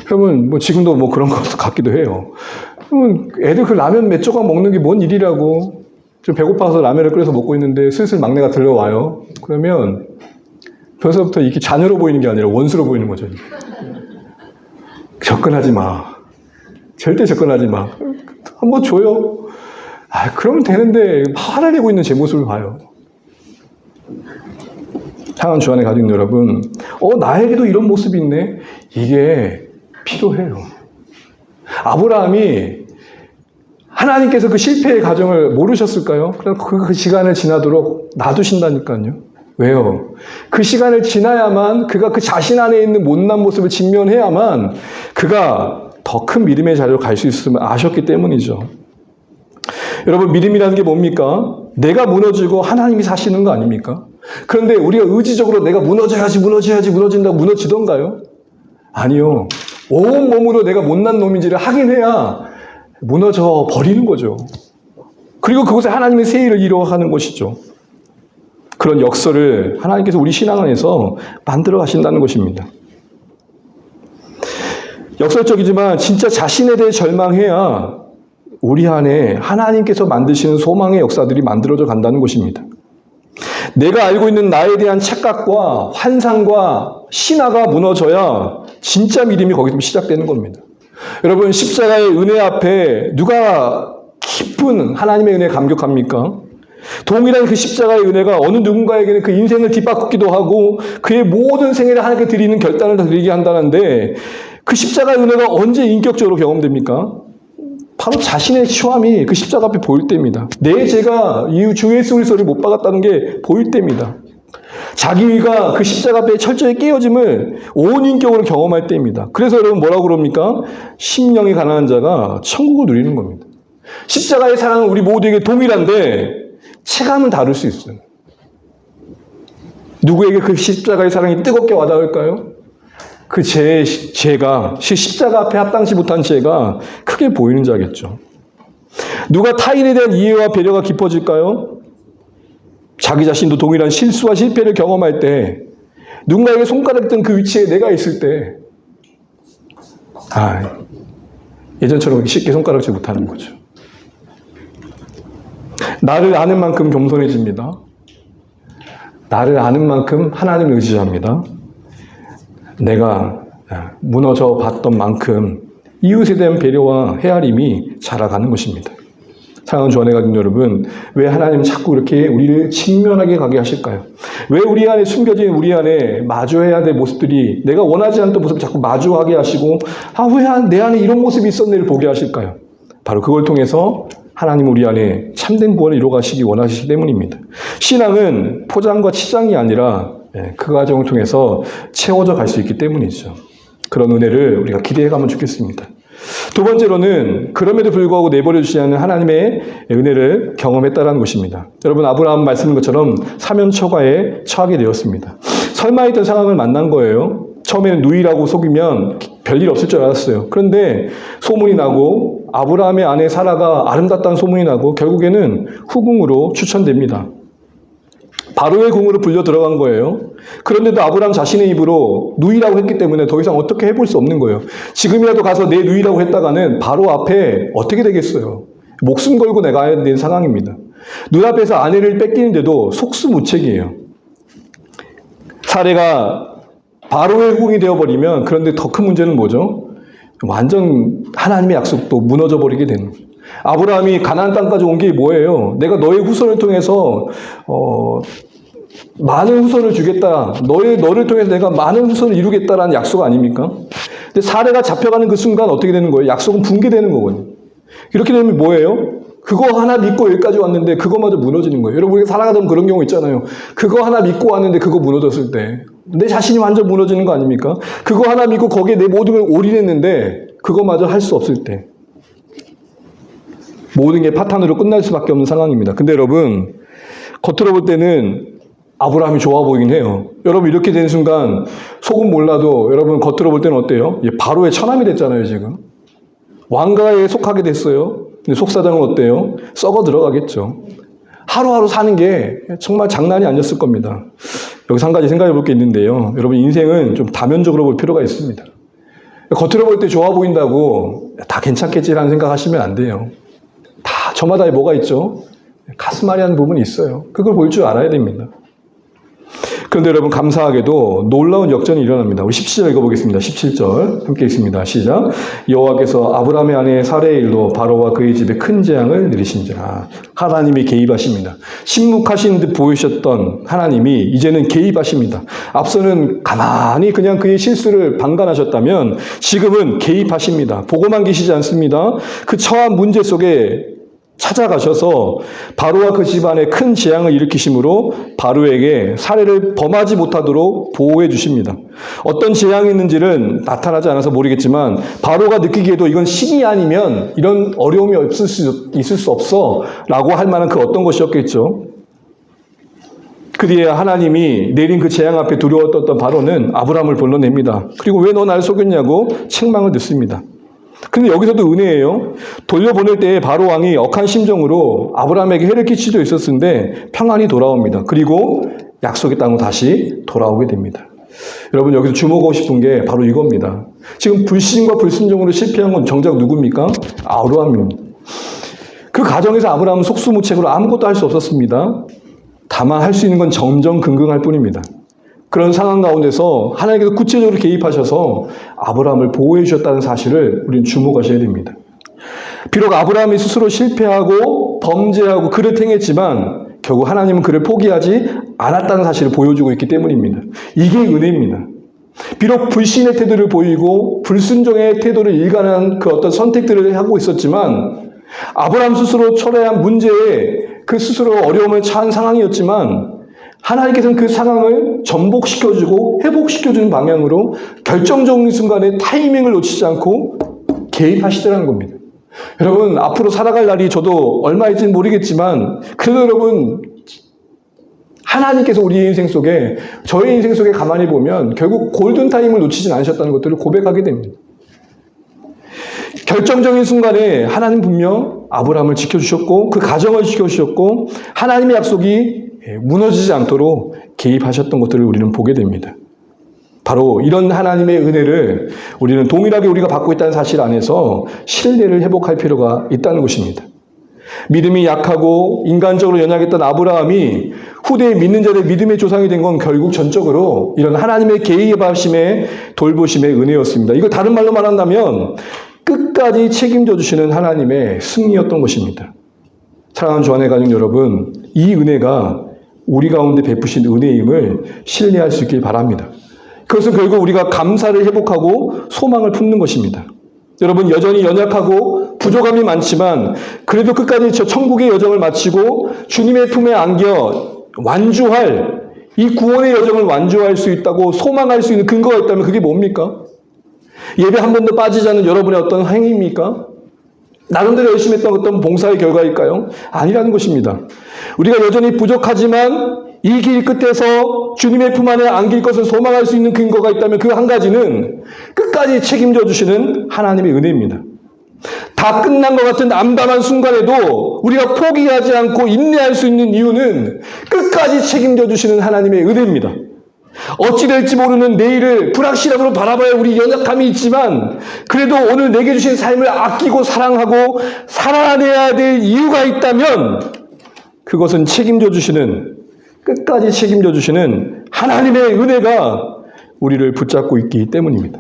여러분 지금도 그런 것 같기도 해요. 애들 그 라면 몇 조각 먹는 게 뭔 일이라고. 좀 배고파서 라면을 끓여서 먹고 있는데 슬슬 막내가 들려와요. 그러면 벌써부터 이렇게 자녀로 보이는 게 아니라 원수로 보이는 거죠. 접근하지 마. 절대 접근하지 마. 한번 줘요. 그러면 되는데 화를 내고 있는 제 모습을 봐요. 사랑하는 주 안에 가진 여러분, 나에게도 이런 모습이 있네. 이게 필요해요. 아브라함이 하나님께서 그 실패의 과정을 모르셨을까요? 그럼 그 시간을 지나도록 놔두신다니까요. 왜요? 그 시간을 지나야만 그가 그 자신 안에 있는 못난 모습을 직면해야만 그가 더 큰 믿음의 자리로 갈 수 있음을 아셨기 때문이죠. 여러분, 믿음이라는 게 뭡니까? 내가 무너지고 하나님이 사시는 거 아닙니까? 그런데 우리가 의지적으로 내가 무너진다고 무너지던가요? 아니요. 온 몸으로 내가 못난 놈인지를 확인해야 무너져 버리는 거죠. 그리고 그곳에 하나님의 새 일을 이루어가는 것이죠. 그런 역설을 하나님께서 우리 신앙 안에서 만들어 가신다는 것입니다. 역설적이지만 진짜 자신에 대해 절망해야 우리 안에 하나님께서 만드시는 소망의 역사들이 만들어져 간다는 것입니다. 내가 알고 있는 나에 대한 착각과 환상과 신화가 무너져야 진짜 믿음이 거기서 시작되는 겁니다. 여러분, 십자가의 은혜 앞에 누가 깊은 하나님의 은혜에 감격합니까? 동일한 그 십자가의 은혜가 어느 누군가에게는 그 인생을 뒤바꾸기도 하고 그의 모든 생애를 하나님께 드리는 결단을 드리게 한다는데 그 십자가의 은혜가 언제 인격적으로 경험됩니까? 바로 자신의 처함이 그 십자가 앞에 보일 때입니다. 내 죄가 이 주 예수 그리스도를 못 박았다는 게 보일 때입니다. 자기가 그 십자가 앞에 철저히 깨어짐을 온 인격으로 경험할 때입니다. 그래서 여러분 뭐라고 그럽니까? 심령이 가난한 자가 천국을 누리는 겁니다. 십자가의 사랑은 우리 모두에게 동일한데 체감은 다를 수 있어요. 누구에게 그 십자가의 사랑이 뜨겁게 와닿을까요? 그 죄가 십자가 앞에 합당치 못한 죄가 크게 보이는 자겠죠. 누가 타인에 대한 이해와 배려가 깊어질까요? 자기 자신도 동일한 실수와 실패를 경험할 때 누군가에게 손가락 든 그 위치에 내가 있을 때 예전처럼 쉽게 손가락질 못하는 거죠. 나를 아는 만큼 겸손해집니다. 나를 아는 만큼 하나님을 의지합니다. 내가 무너져 봤던 만큼 이웃에 대한 배려와 헤아림이 자라가는 것입니다. 사랑하는 주 안에 가진 여러분, 왜 하나님은 자꾸 이렇게 우리를 직면하게 가게 하실까요? 왜 우리 안에 숨겨진 우리 안에 마주해야 될 모습들이 내가 원하지 않던 모습을 자꾸 마주하게 하시고 왜 내 안에 이런 모습이 있었네를 보게 하실까요? 바로 그걸 통해서 하나님 우리 안에 참된 구원을 이루어가시기 원하시기 때문입니다. 신앙은 포장과 치장이 아니라 그 과정을 통해서 채워져 갈 수 있기 때문이죠. 그런 은혜를 우리가 기대해가면 좋겠습니다. 두 번째로는 그럼에도 불구하고 내버려 주시지 않는 하나님의 은혜를 경험했다는 것입니다. 여러분, 아브라함 말씀인 것처럼 사면초가에 처하게 되었습니다. 설마 했던 상황을 만난 거예요. 처음에는 누이라고 속이면 별일 없을 줄 알았어요. 그런데 소문이 나고 아브라함의 아내 사라가 아름답다는 소문이 나고 결국에는 후궁으로 추천됩니다. 바로의 궁으로 불려 들어간 거예요. 그런데도 아브라함 자신의 입으로 누이라고 했기 때문에 더 이상 어떻게 해볼 수 없는 거예요. 지금이라도 가서 내 누이라고 했다가는 바로 앞에 어떻게 되겠어요. 목숨 걸고 내가야 되는 상황입니다. 눈앞에서 아내를 뺏기는데도 속수무책이에요. 사례가 바로의 후궁이 되어버리면, 그런데 더 큰 문제는 뭐죠? 완전 하나님의 약속도 무너져 버리게 되는 거예요. 아브라함이 가나안 땅까지 온 게 뭐예요? 내가 너의 후손을 통해서 많은 후손을 주겠다. 너를 통해서 내가 많은 후손을 이루겠다라는 약속 아닙니까? 근데 사례가 잡혀가는 그 순간 어떻게 되는 거예요? 약속은 붕괴되는 거거든요. 이렇게 되면 뭐예요? 그거 하나 믿고 여기까지 왔는데 그거마저 무너지는 거예요. 여러분, 우리가 살아가다 그런 경우 있잖아요. 그거 하나 믿고 왔는데 그거 무너졌을 때 내 자신이 완전 무너지는 거 아닙니까? 그거 하나 믿고 거기에 내 모든 걸 올인했는데 그거마저 할 수 없을 때 모든 게 파탄으로 끝날 수밖에 없는 상황입니다. 근데 여러분, 겉으로 볼 때는 아브라함이 좋아 보이긴 해요. 여러분, 이렇게 된 순간 속은 몰라도 여러분 겉으로 볼 때는 어때요? 바로의 처남이 됐잖아요. 지금 왕가에 속하게 됐어요. 근데 속사정은 어때요? 썩어 들어가겠죠. 하루하루 사는 게 정말 장난이 아니었을 겁니다. 여기서 한 가지 생각해 볼 게 있는데요. 여러분, 인생은 좀 다면적으로 볼 필요가 있습니다. 겉으로 볼 때 좋아 보인다고 다 괜찮겠지라는 생각 하시면 안 돼요. 다 저마다의 뭐가 있죠? 가슴앓이하는 부분이 있어요. 그걸 볼 줄 알아야 됩니다. 그런데 여러분, 감사하게도 놀라운 역전이 일어납니다. 우리 17절 읽어보겠습니다. 17절 함께 읽습니다. 시작. 여호와께서 아브라함의 아내 사레의 일로 바로와 그의 집에 큰 재앙을 내리신지라. 하나님이 개입하십니다. 침묵하신 듯 보이셨던 하나님이 이제는 개입하십니다. 앞서는 가만히 그냥 그의 실수를 방관하셨다면 지금은 개입하십니다. 보고만 계시지 않습니다. 그 처한 문제 속에 찾아가셔서 바로와 그 집안에 큰 재앙을 일으키심으로 바로에게 살해를 범하지 못하도록 보호해 주십니다. 어떤 재앙이 있는지는 나타나지 않아서 모르겠지만 바로가 느끼기에도 이건 신이 아니면 이런 어려움이 있을 수 없어 라고 할 만한 그 어떤 것이었겠죠. 그 뒤에 하나님이 내린 그 재앙 앞에 두려웠던 바로는 아브라함을 불러냅니다. 그리고 왜 너 날 속였냐고 책망을 듣습니다. 근데 여기서도 은혜예요. 돌려보낼 때 바로 왕이 억한 심정으로 아브라함에게 해를 끼치도 있었는데 평안히 돌아옵니다. 그리고 약속의 땅으로 다시 돌아오게 됩니다. 여러분, 여기서 주목하고 싶은 게 바로 이겁니다. 지금 불신과 불순종으로 실패한 건 정작 누굽니까? 아브라함입니다. 그 가정에서 아브라함은 속수무책으로 아무것도 할 수 없었습니다. 다만 할 수 있는 건 정정긍긍할 뿐입니다. 그런 상황 가운데서 하나님께서 구체적으로 개입하셔서 아브라함을 보호해 주셨다는 사실을 우리는 주목하셔야 됩니다. 비록 아브라함이 스스로 실패하고 범죄하고 그를 행했지만 결국 하나님은 그를 포기하지 않았다는 사실을 보여주고 있기 때문입니다. 이게 은혜입니다. 비록 불신의 태도를 보이고 불순종의 태도를 일관한 그 어떤 선택들을 하고 있었지만 아브라함 스스로 초래한 문제에 그 스스로 어려움을 처한 상황이었지만 하나님께서는 그 상황을 전복시켜주고 회복시켜주는 방향으로 결정적인 순간에 타이밍을 놓치지 않고 개입하시더라는 겁니다. 여러분, 앞으로 살아갈 날이 저도 얼마일지는 모르겠지만 그래도 여러분, 하나님께서 우리의 인생 속에, 저의 인생 속에 가만히 보면 결국 골든타임을 놓치진 않으셨다는 것들을 고백하게 됩니다. 결정적인 순간에 하나님 분명 아브라함을 지켜주셨고 그 가정을 지켜주셨고 하나님의 약속이 무너지지 않도록 개입하셨던 것들을 우리는 보게 됩니다. 바로 이런 하나님의 은혜를 우리는 동일하게 우리가 받고 있다는 사실 안에서 신뢰를 회복할 필요가 있다는 것입니다. 믿음이 약하고 인간적으로 연약했던 아브라함이 후대에 믿는 자들의 믿음의 조상이 된 건 결국 전적으로 이런 하나님의 개입하심의 돌보심의 은혜였습니다. 이걸 다른 말로 말한다면 끝까지 책임져 주시는 하나님의 승리였던 것입니다. 사랑하는 주안의 가족 여러분, 이 은혜가 우리 가운데 베푸신 은혜임을 신뢰할 수 있길 바랍니다. 그것은 결국 우리가 감사를 회복하고 소망을 품는 것입니다. 여러분, 여전히 연약하고 부족함이 많지만 그래도 끝까지 저 천국의 여정을 마치고 주님의 품에 안겨 완주할, 이 구원의 여정을 완주할 수 있다고 소망할 수 있는 근거가 있다면 그게 뭡니까? 예배 한 번도 빠지지 않는 여러분의 어떤 행위입니까? 나름대로 열심히 했던 어떤 봉사의 결과일까요? 아니라는 것입니다. 우리가 여전히 부족하지만 이 길 끝에서 주님의 품 안에 안길 것을 소망할 수 있는 근거가 있다면 그 한 가지는 끝까지 책임져 주시는 하나님의 은혜입니다. 다 끝난 것 같은 암담한 순간에도 우리가 포기하지 않고 인내할 수 있는 이유는 끝까지 책임져 주시는 하나님의 은혜입니다. 어찌 될지 모르는 내일을 불확실함으로 바라봐야 우리 연약함이 있지만 그래도 오늘 내게 주신 삶을 아끼고 사랑하고 살아내야 될 이유가 있다면 그것은 책임져 주시는, 끝까지 책임져 주시는 하나님의 은혜가 우리를 붙잡고 있기 때문입니다.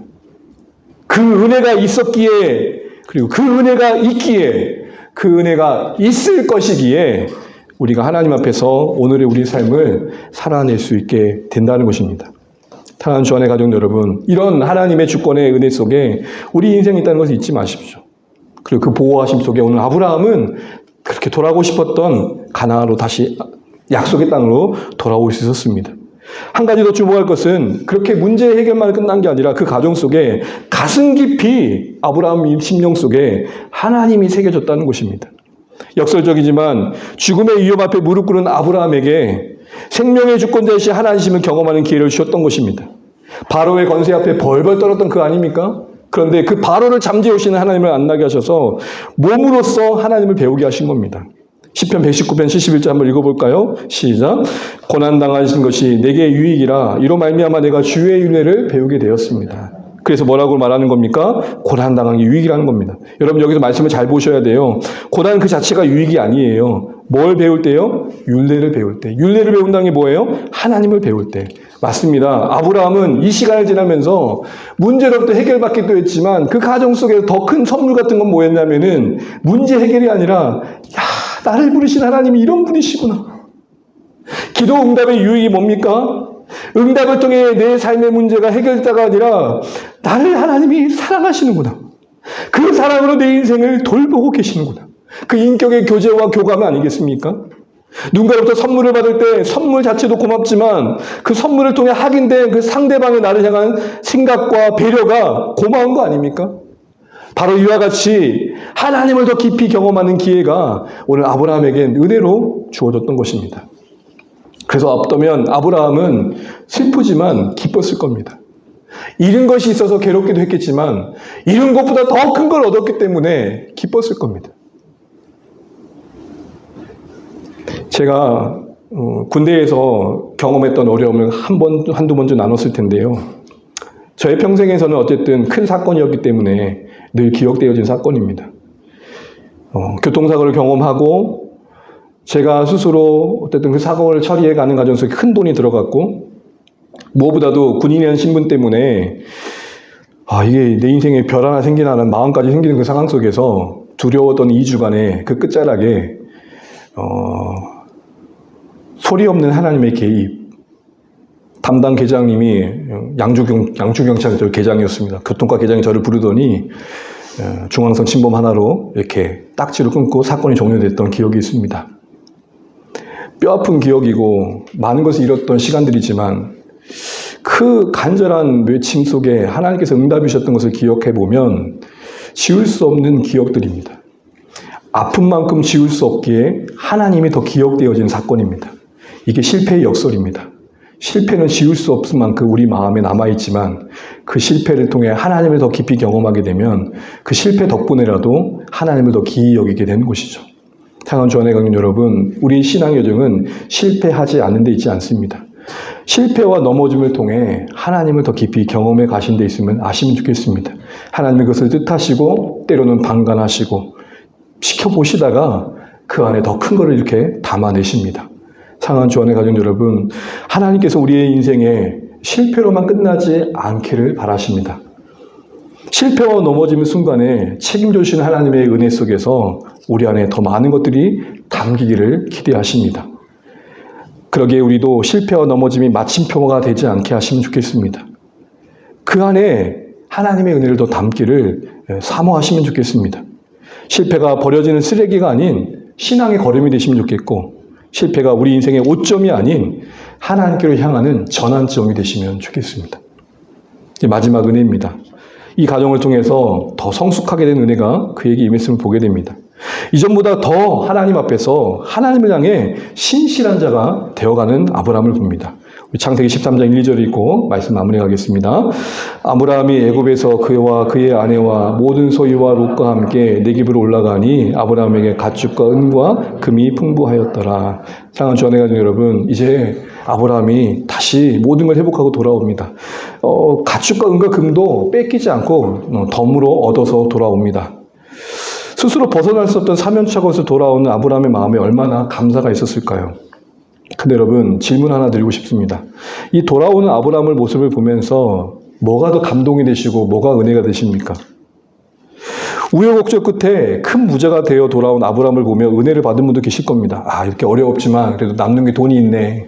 그 은혜가 있었기에, 그리고 그 은혜가 있기에, 그 은혜가 있을 것이기에 우리가 하나님 앞에서 오늘의 우리 삶을 살아낼 수 있게 된다는 것입니다. 사랑하는 주안의 가족 여러분, 이런 하나님의 주권의 은혜 속에 우리 인생이 있다는 것을 잊지 마십시오. 그리고 그 보호하심 속에 오늘 아브라함은 그렇게 돌아오고 싶었던 가나안으로 다시 약속의 땅으로 돌아올 수 있었습니다. 한 가지 더 주목할 것은 그렇게 문제 해결만 끝난 게 아니라 그 가정 속에 가슴 깊이 아브라함 심령 속에 하나님이 새겨졌다는 것입니다. 역설적이지만 죽음의 위협 앞에 무릎 꿇은 아브라함에게 생명의 주권자이신 하나님을 경험하는 기회를 주셨던 것입니다. 바로의 권세 앞에 벌벌 떨었던 그 아닙니까? 그런데 그 바로를 잠재우시는 하나님을 만나게 하셔서 몸으로써 하나님을 배우게 하신 겁니다. 시편 119편 71절 한번 읽어볼까요? 시작. 고난당하신 것이 내게 유익이라 이로 말미암아 내가 주의 윤회를 배우게 되었습니다. 그래서 뭐라고 말하는 겁니까? 고난당한 게 유익이라는 겁니다. 여러분 여기서 말씀을 잘 보셔야 돼요. 고난 그 자체가 유익이 아니에요. 뭘 배울 때요? 율례를 배울 때. 율례를 배운다는 게 뭐예요? 하나님을 배울 때. 맞습니다. 아브라함은 이 시간을 지나면서 문제로부터 해결받기도 했지만 그 가정 속에서 더 큰 선물 같은 건 뭐였냐면은 문제 해결이 아니라 나를 부르신 하나님이 이런 분이시구나. 기도 응답의 유익이 뭡니까? 응답을 통해 내 삶의 문제가 해결되다가 아니라 나를 하나님이 사랑하시는구나. 그 사랑으로 내 인생을 돌보고 계시는구나. 그 인격의 교제와 교감 아니겠습니까? 누군가로부터 선물을 받을 때 선물 자체도 고맙지만 그 선물을 통해 확인된 그 상대방의 나를 향한 생각과 배려가 고마운 거 아닙니까? 바로 이와 같이 하나님을 더 깊이 경험하는 기회가 오늘 아브라함에겐 은혜로 주어졌던 것입니다. 그래서 어쩌면 아브라함은 슬프지만 기뻤을 겁니다. 잃은 것이 있어서 괴롭기도 했겠지만 잃은 것보다 더 큰 걸 얻었기 때문에 기뻤을 겁니다. 제가 군대에서 경험했던 어려움을 한두 번 좀 나눴을 텐데요. 저의 평생에서는 어쨌든 큰 사건이었기 때문에 늘 기억되어진 사건입니다. 교통사고를 경험하고 제가 스스로 어쨌든 그 사고를 처리해가는 과정 속에 큰 돈이 들어갔고 무엇보다도 군인이라는 신분 때문에 이게 내 인생에 별 하나 생기나는 마음까지 생기는 그 상황 속에서 두려웠던 2주간의 그 끝자락에 소리 없는 하나님의 개입, 담당 계장님이 양주경찰 계장이었습니다. 교통과 계장이 저를 부르더니 중앙선 침범 하나로 이렇게 딱지로 끊고 사건이 종료됐던 기억이 있습니다. 뼈아픈 기억이고 많은 것을 잃었던 시간들이지만 그 간절한 외침 속에 하나님께서 응답해 주셨던 것을 기억해 보면 지울 수 없는 기억들입니다. 아픈 만큼 지울 수 없기에 하나님이 더 기억되어진 사건입니다. 이게 실패의 역설입니다. 실패는 지울 수 없을 만큼 우리 마음에 남아있지만 그 실패를 통해 하나님을 더 깊이 경험하게 되면 그 실패 덕분에라도 하나님을 더 기이 여기게 되는 것이죠. 사랑하는 주안의 가족 여러분, 우리 신앙의 여정은 실패하지 않는 데 있지 않습니다. 실패와 넘어짐을 통해 하나님을 더 깊이 경험해 가신 데 있으면 아시면 좋겠습니다. 하나님이 그것을 뜻하시고 때로는 방관하시고 시켜보시다가 그 안에 더 큰 것을 이렇게 담아내십니다. 사랑하는 주안의 가족 여러분, 하나님께서 우리의 인생에 실패로만 끝나지 않기를 바라십니다. 실패와 넘어짐의 순간에 책임져 주신 하나님의 은혜 속에서 우리 안에 더 많은 것들이 담기기를 기대하십니다. 그러기에 우리도 실패와 넘어짐이 마침표가 되지 않게 하시면 좋겠습니다. 그 안에 하나님의 은혜를 더 담기를 사모하시면 좋겠습니다. 실패가 버려지는 쓰레기가 아닌 신앙의 걸음이 되시면 좋겠고, 실패가 우리 인생의 오점이 아닌 하나님께로 향하는 전환점이 되시면 좋겠습니다. 이제 마지막 은혜입니다. 이 과정을 통해서 더 성숙하게 된 은혜가 그에게 임했음을 보게 됩니다. 이전보다 더 하나님 앞에서 하나님을 향해 신실한 자가 되어가는 아브라함을 봅니다. 우리 창세기 13장 1, 2절이 있고 말씀 마무리 가겠습니다. 아브라함이 애굽에서 그와 그의 아내와 모든 소유와 롯과 함께 네겝으로 올라가니 아브라함에게 가축과 은과 금이 풍부하였더라. 사랑하는 주 안에 가진 여러분, 이제 아브라함이 다시 모든 걸 회복하고 돌아옵니다. 가축과 은과 금도 뺏기지 않고 덤으로 얻어서 돌아옵니다. 스스로 벗어날 수 없던 사면초가에서 돌아오는 아브라함의 마음에 얼마나 감사가 있었을까요? 근데 여러분, 질문 하나 드리고 싶습니다. 이 돌아오는 아브라함의 모습을 보면서 뭐가 더 감동이 되시고 뭐가 은혜가 되십니까? 우여곡절 끝에 큰 부자가 되어 돌아온 아브라함을 보며 은혜를 받은 분도 계실 겁니다. 아, 이렇게 어려웠지만 그래도 남는 게 돈이 있네.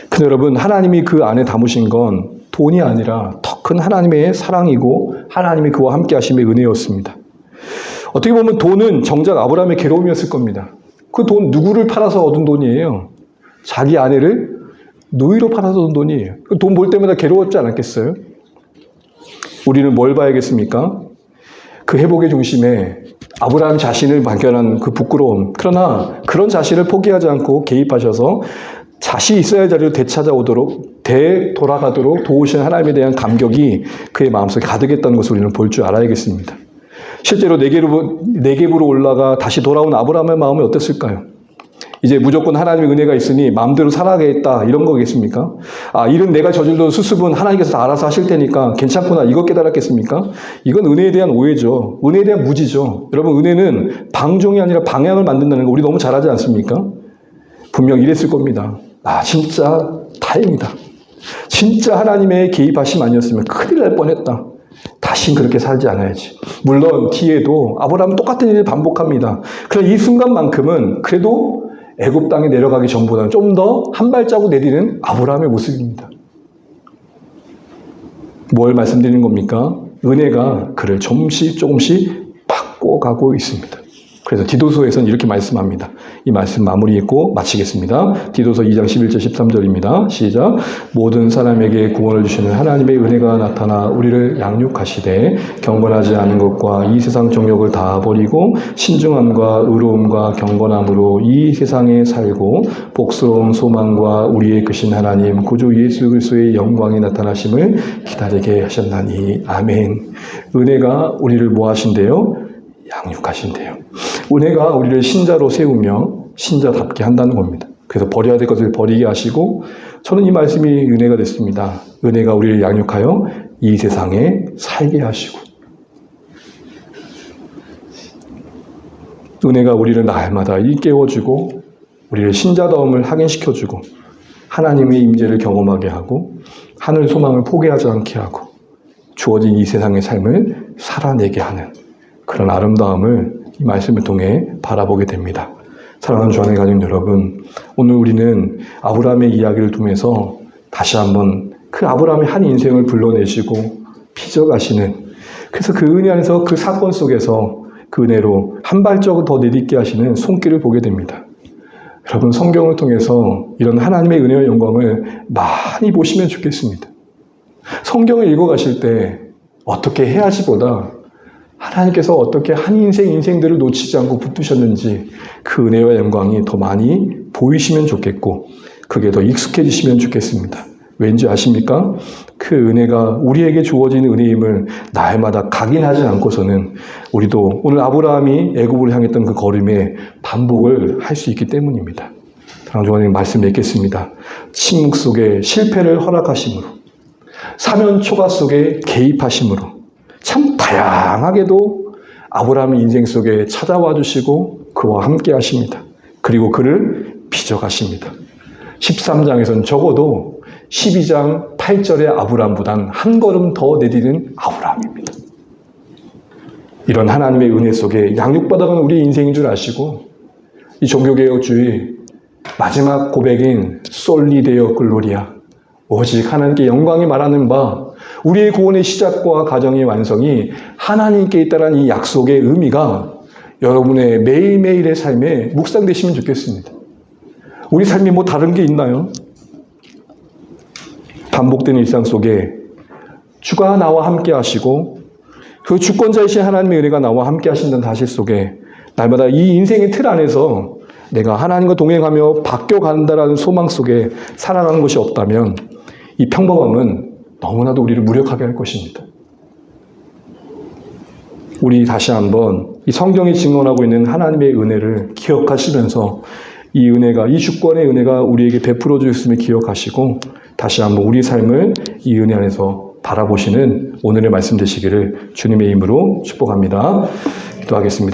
근데 여러분, 하나님이 그 안에 담으신 건 돈이 아니라 더 큰 하나님의 사랑이고 하나님이 그와 함께 하심의 은혜였습니다. 어떻게 보면 돈은 정작 아브라함의 괴로움이었을 겁니다. 그 돈 누구를 팔아서 얻은 돈이에요? 자기 아내를 노예로 팔아서 얻은 돈이에요. 돈 벌 때마다 괴로웠지 않았겠어요? 우리는 뭘 봐야겠습니까? 그 회복의 중심에 아브라함 자신을 발견한 그 부끄러움, 그러나 그런 자신을 포기하지 않고 개입하셔서 자신이 있어야 할 자리로 되돌아가도록 도우시는 하나님에 대한 감격이 그의 마음속에 가득했다는 것을 우리는 볼 줄 알아야겠습니다. 실제로 네겝으로 올라가 다시 돌아온 아브라함의 마음이 어땠을까요? 이제 무조건 하나님의 은혜가 있으니 마음대로 살아가겠다, 이런 거겠습니까? 아, 일은 내가 저질러도 수습은 하나님께서 알아서 하실 테니까 괜찮구나, 이거 깨달았겠습니까? 이건 은혜에 대한 오해죠. 은혜에 대한 무지죠. 여러분, 은혜는 방종이 아니라 방향을 만든다는 거 우리 너무 잘하지 않습니까? 분명 이랬을 겁니다. 아, 진짜 다행이다. 진짜 하나님의 개입하심 아니었으면 큰일 날 뻔했다. 다신 그렇게 살지 않아야지. 물론 뒤에도 아브라함은 똑같은 일을 반복합니다. 그러나 이 순간만큼은 그래도 애굽 땅에 내려가기 전보다는 좀 더 한 발자국 내디는 아브라함의 모습입니다. 뭘 말씀드리는 겁니까? 은혜가 그를 조금씩 바꿔가고 있습니다. 그래서 디도서에서는 이렇게 말씀합니다. 이 말씀 마무리 읽고 마치겠습니다. 디도서 2장 11절 13절입니다. 시작. 모든 사람에게 구원을 주시는 하나님의 은혜가 나타나 우리를 양육하시되 경건하지 않은 것과 이 세상 정욕을 다 버리고 신중함과 의로움과 경건함으로 이 세상에 살고 복스러운 소망과 우리의 크신 하나님 구주 예수 그리스도의 영광이 나타나심을 기다리게 하셨나니. 아멘. 은혜가 우리를 뭐 하신대요? 양육하신대요. 은혜가 우리를 신자로 세우며 신자답게 한다는 겁니다. 그래서 버려야 될 것을 버리게 하시고, 저는 이 말씀이 은혜가 됐습니다. 은혜가 우리를 양육하여 이 세상에 살게 하시고, 은혜가 우리를 날마다 일깨워주고 우리를 신자다움을 확인시켜주고 하나님의 임재를 경험하게 하고 하늘 소망을 포기하지 않게 하고 주어진 이 세상의 삶을 살아내게 하는 그런 아름다움을 이 말씀을 통해 바라보게 됩니다. 사랑하는 주 안에 가진 여러분, 오늘 우리는 아브라함의 이야기를 통해서 다시 한번 그 아브라함의 한 인생을 불러내시고 빚어가시는, 그래서 그 은혜 안에서 그 사건 속에서 그 은혜로 한 발자국 더 내딛게 하시는 손길을 보게 됩니다. 여러분, 성경을 통해서 이런 하나님의 은혜와 영광을 많이 보시면 좋겠습니다. 성경을 읽어가실 때 어떻게 해야지보다 하나님께서 어떻게 한 인생들을 놓치지 않고 붙드셨는지 그 은혜와 영광이 더 많이 보이시면 좋겠고 그게 더 익숙해지시면 좋겠습니다. 왠지 아십니까? 그 은혜가 우리에게 주어진 은혜임을 날마다 각인하지 않고서는 우리도 오늘 아브라함이 애굽으로 향했던 그 걸음에 반복을 할 수 있기 때문입니다. 사랑하는 말씀 맺겠습니다. 침묵 속에 실패를 허락하심으로, 사면초가 속에 개입하심으로 참 다양하게도 아브라함의 인생 속에 찾아와 주시고 그와 함께 하십니다. 그리고 그를 빚어가십니다. 13장에서는 적어도 12장 8절의 아브라함보단 한 걸음 더 내딛는 아브라함. 이런 하나님의 은혜 속에 양육받아가는 우리 인생인 줄 아시고 이 종교개혁주의 마지막 고백인 솔리 데오 글로리아, 오직 하나님께 영광이 말하는 바, 우리의 구원의 시작과 가정의 완성이 하나님께 있다는 이 약속의 의미가 여러분의 매일매일의 삶에 묵상되시면 좋겠습니다. 우리 삶이 뭐 다른 게 있나요? 반복되는 일상 속에 주가 나와 함께 하시고 그 주권자이신 하나님의 은혜가 나와 함께 하신다는 사실 속에 날마다 이 인생의 틀 안에서 내가 하나님과 동행하며 바뀌어간다라는 소망 속에 살아가는 것이 없다면 이 평범함은 너무나도 우리를 무력하게 할 것입니다. 우리 다시 한번 이 성경이 증언하고 있는 하나님의 은혜를 기억하시면서 이 은혜가, 이 주권의 은혜가 우리에게 베풀어 주셨음을 기억하시고 다시 한번 우리 삶을 이 은혜 안에서 바라보시는 오늘의 말씀 되시기를 주님의 이름으로 축복합니다. 기도하겠습니다.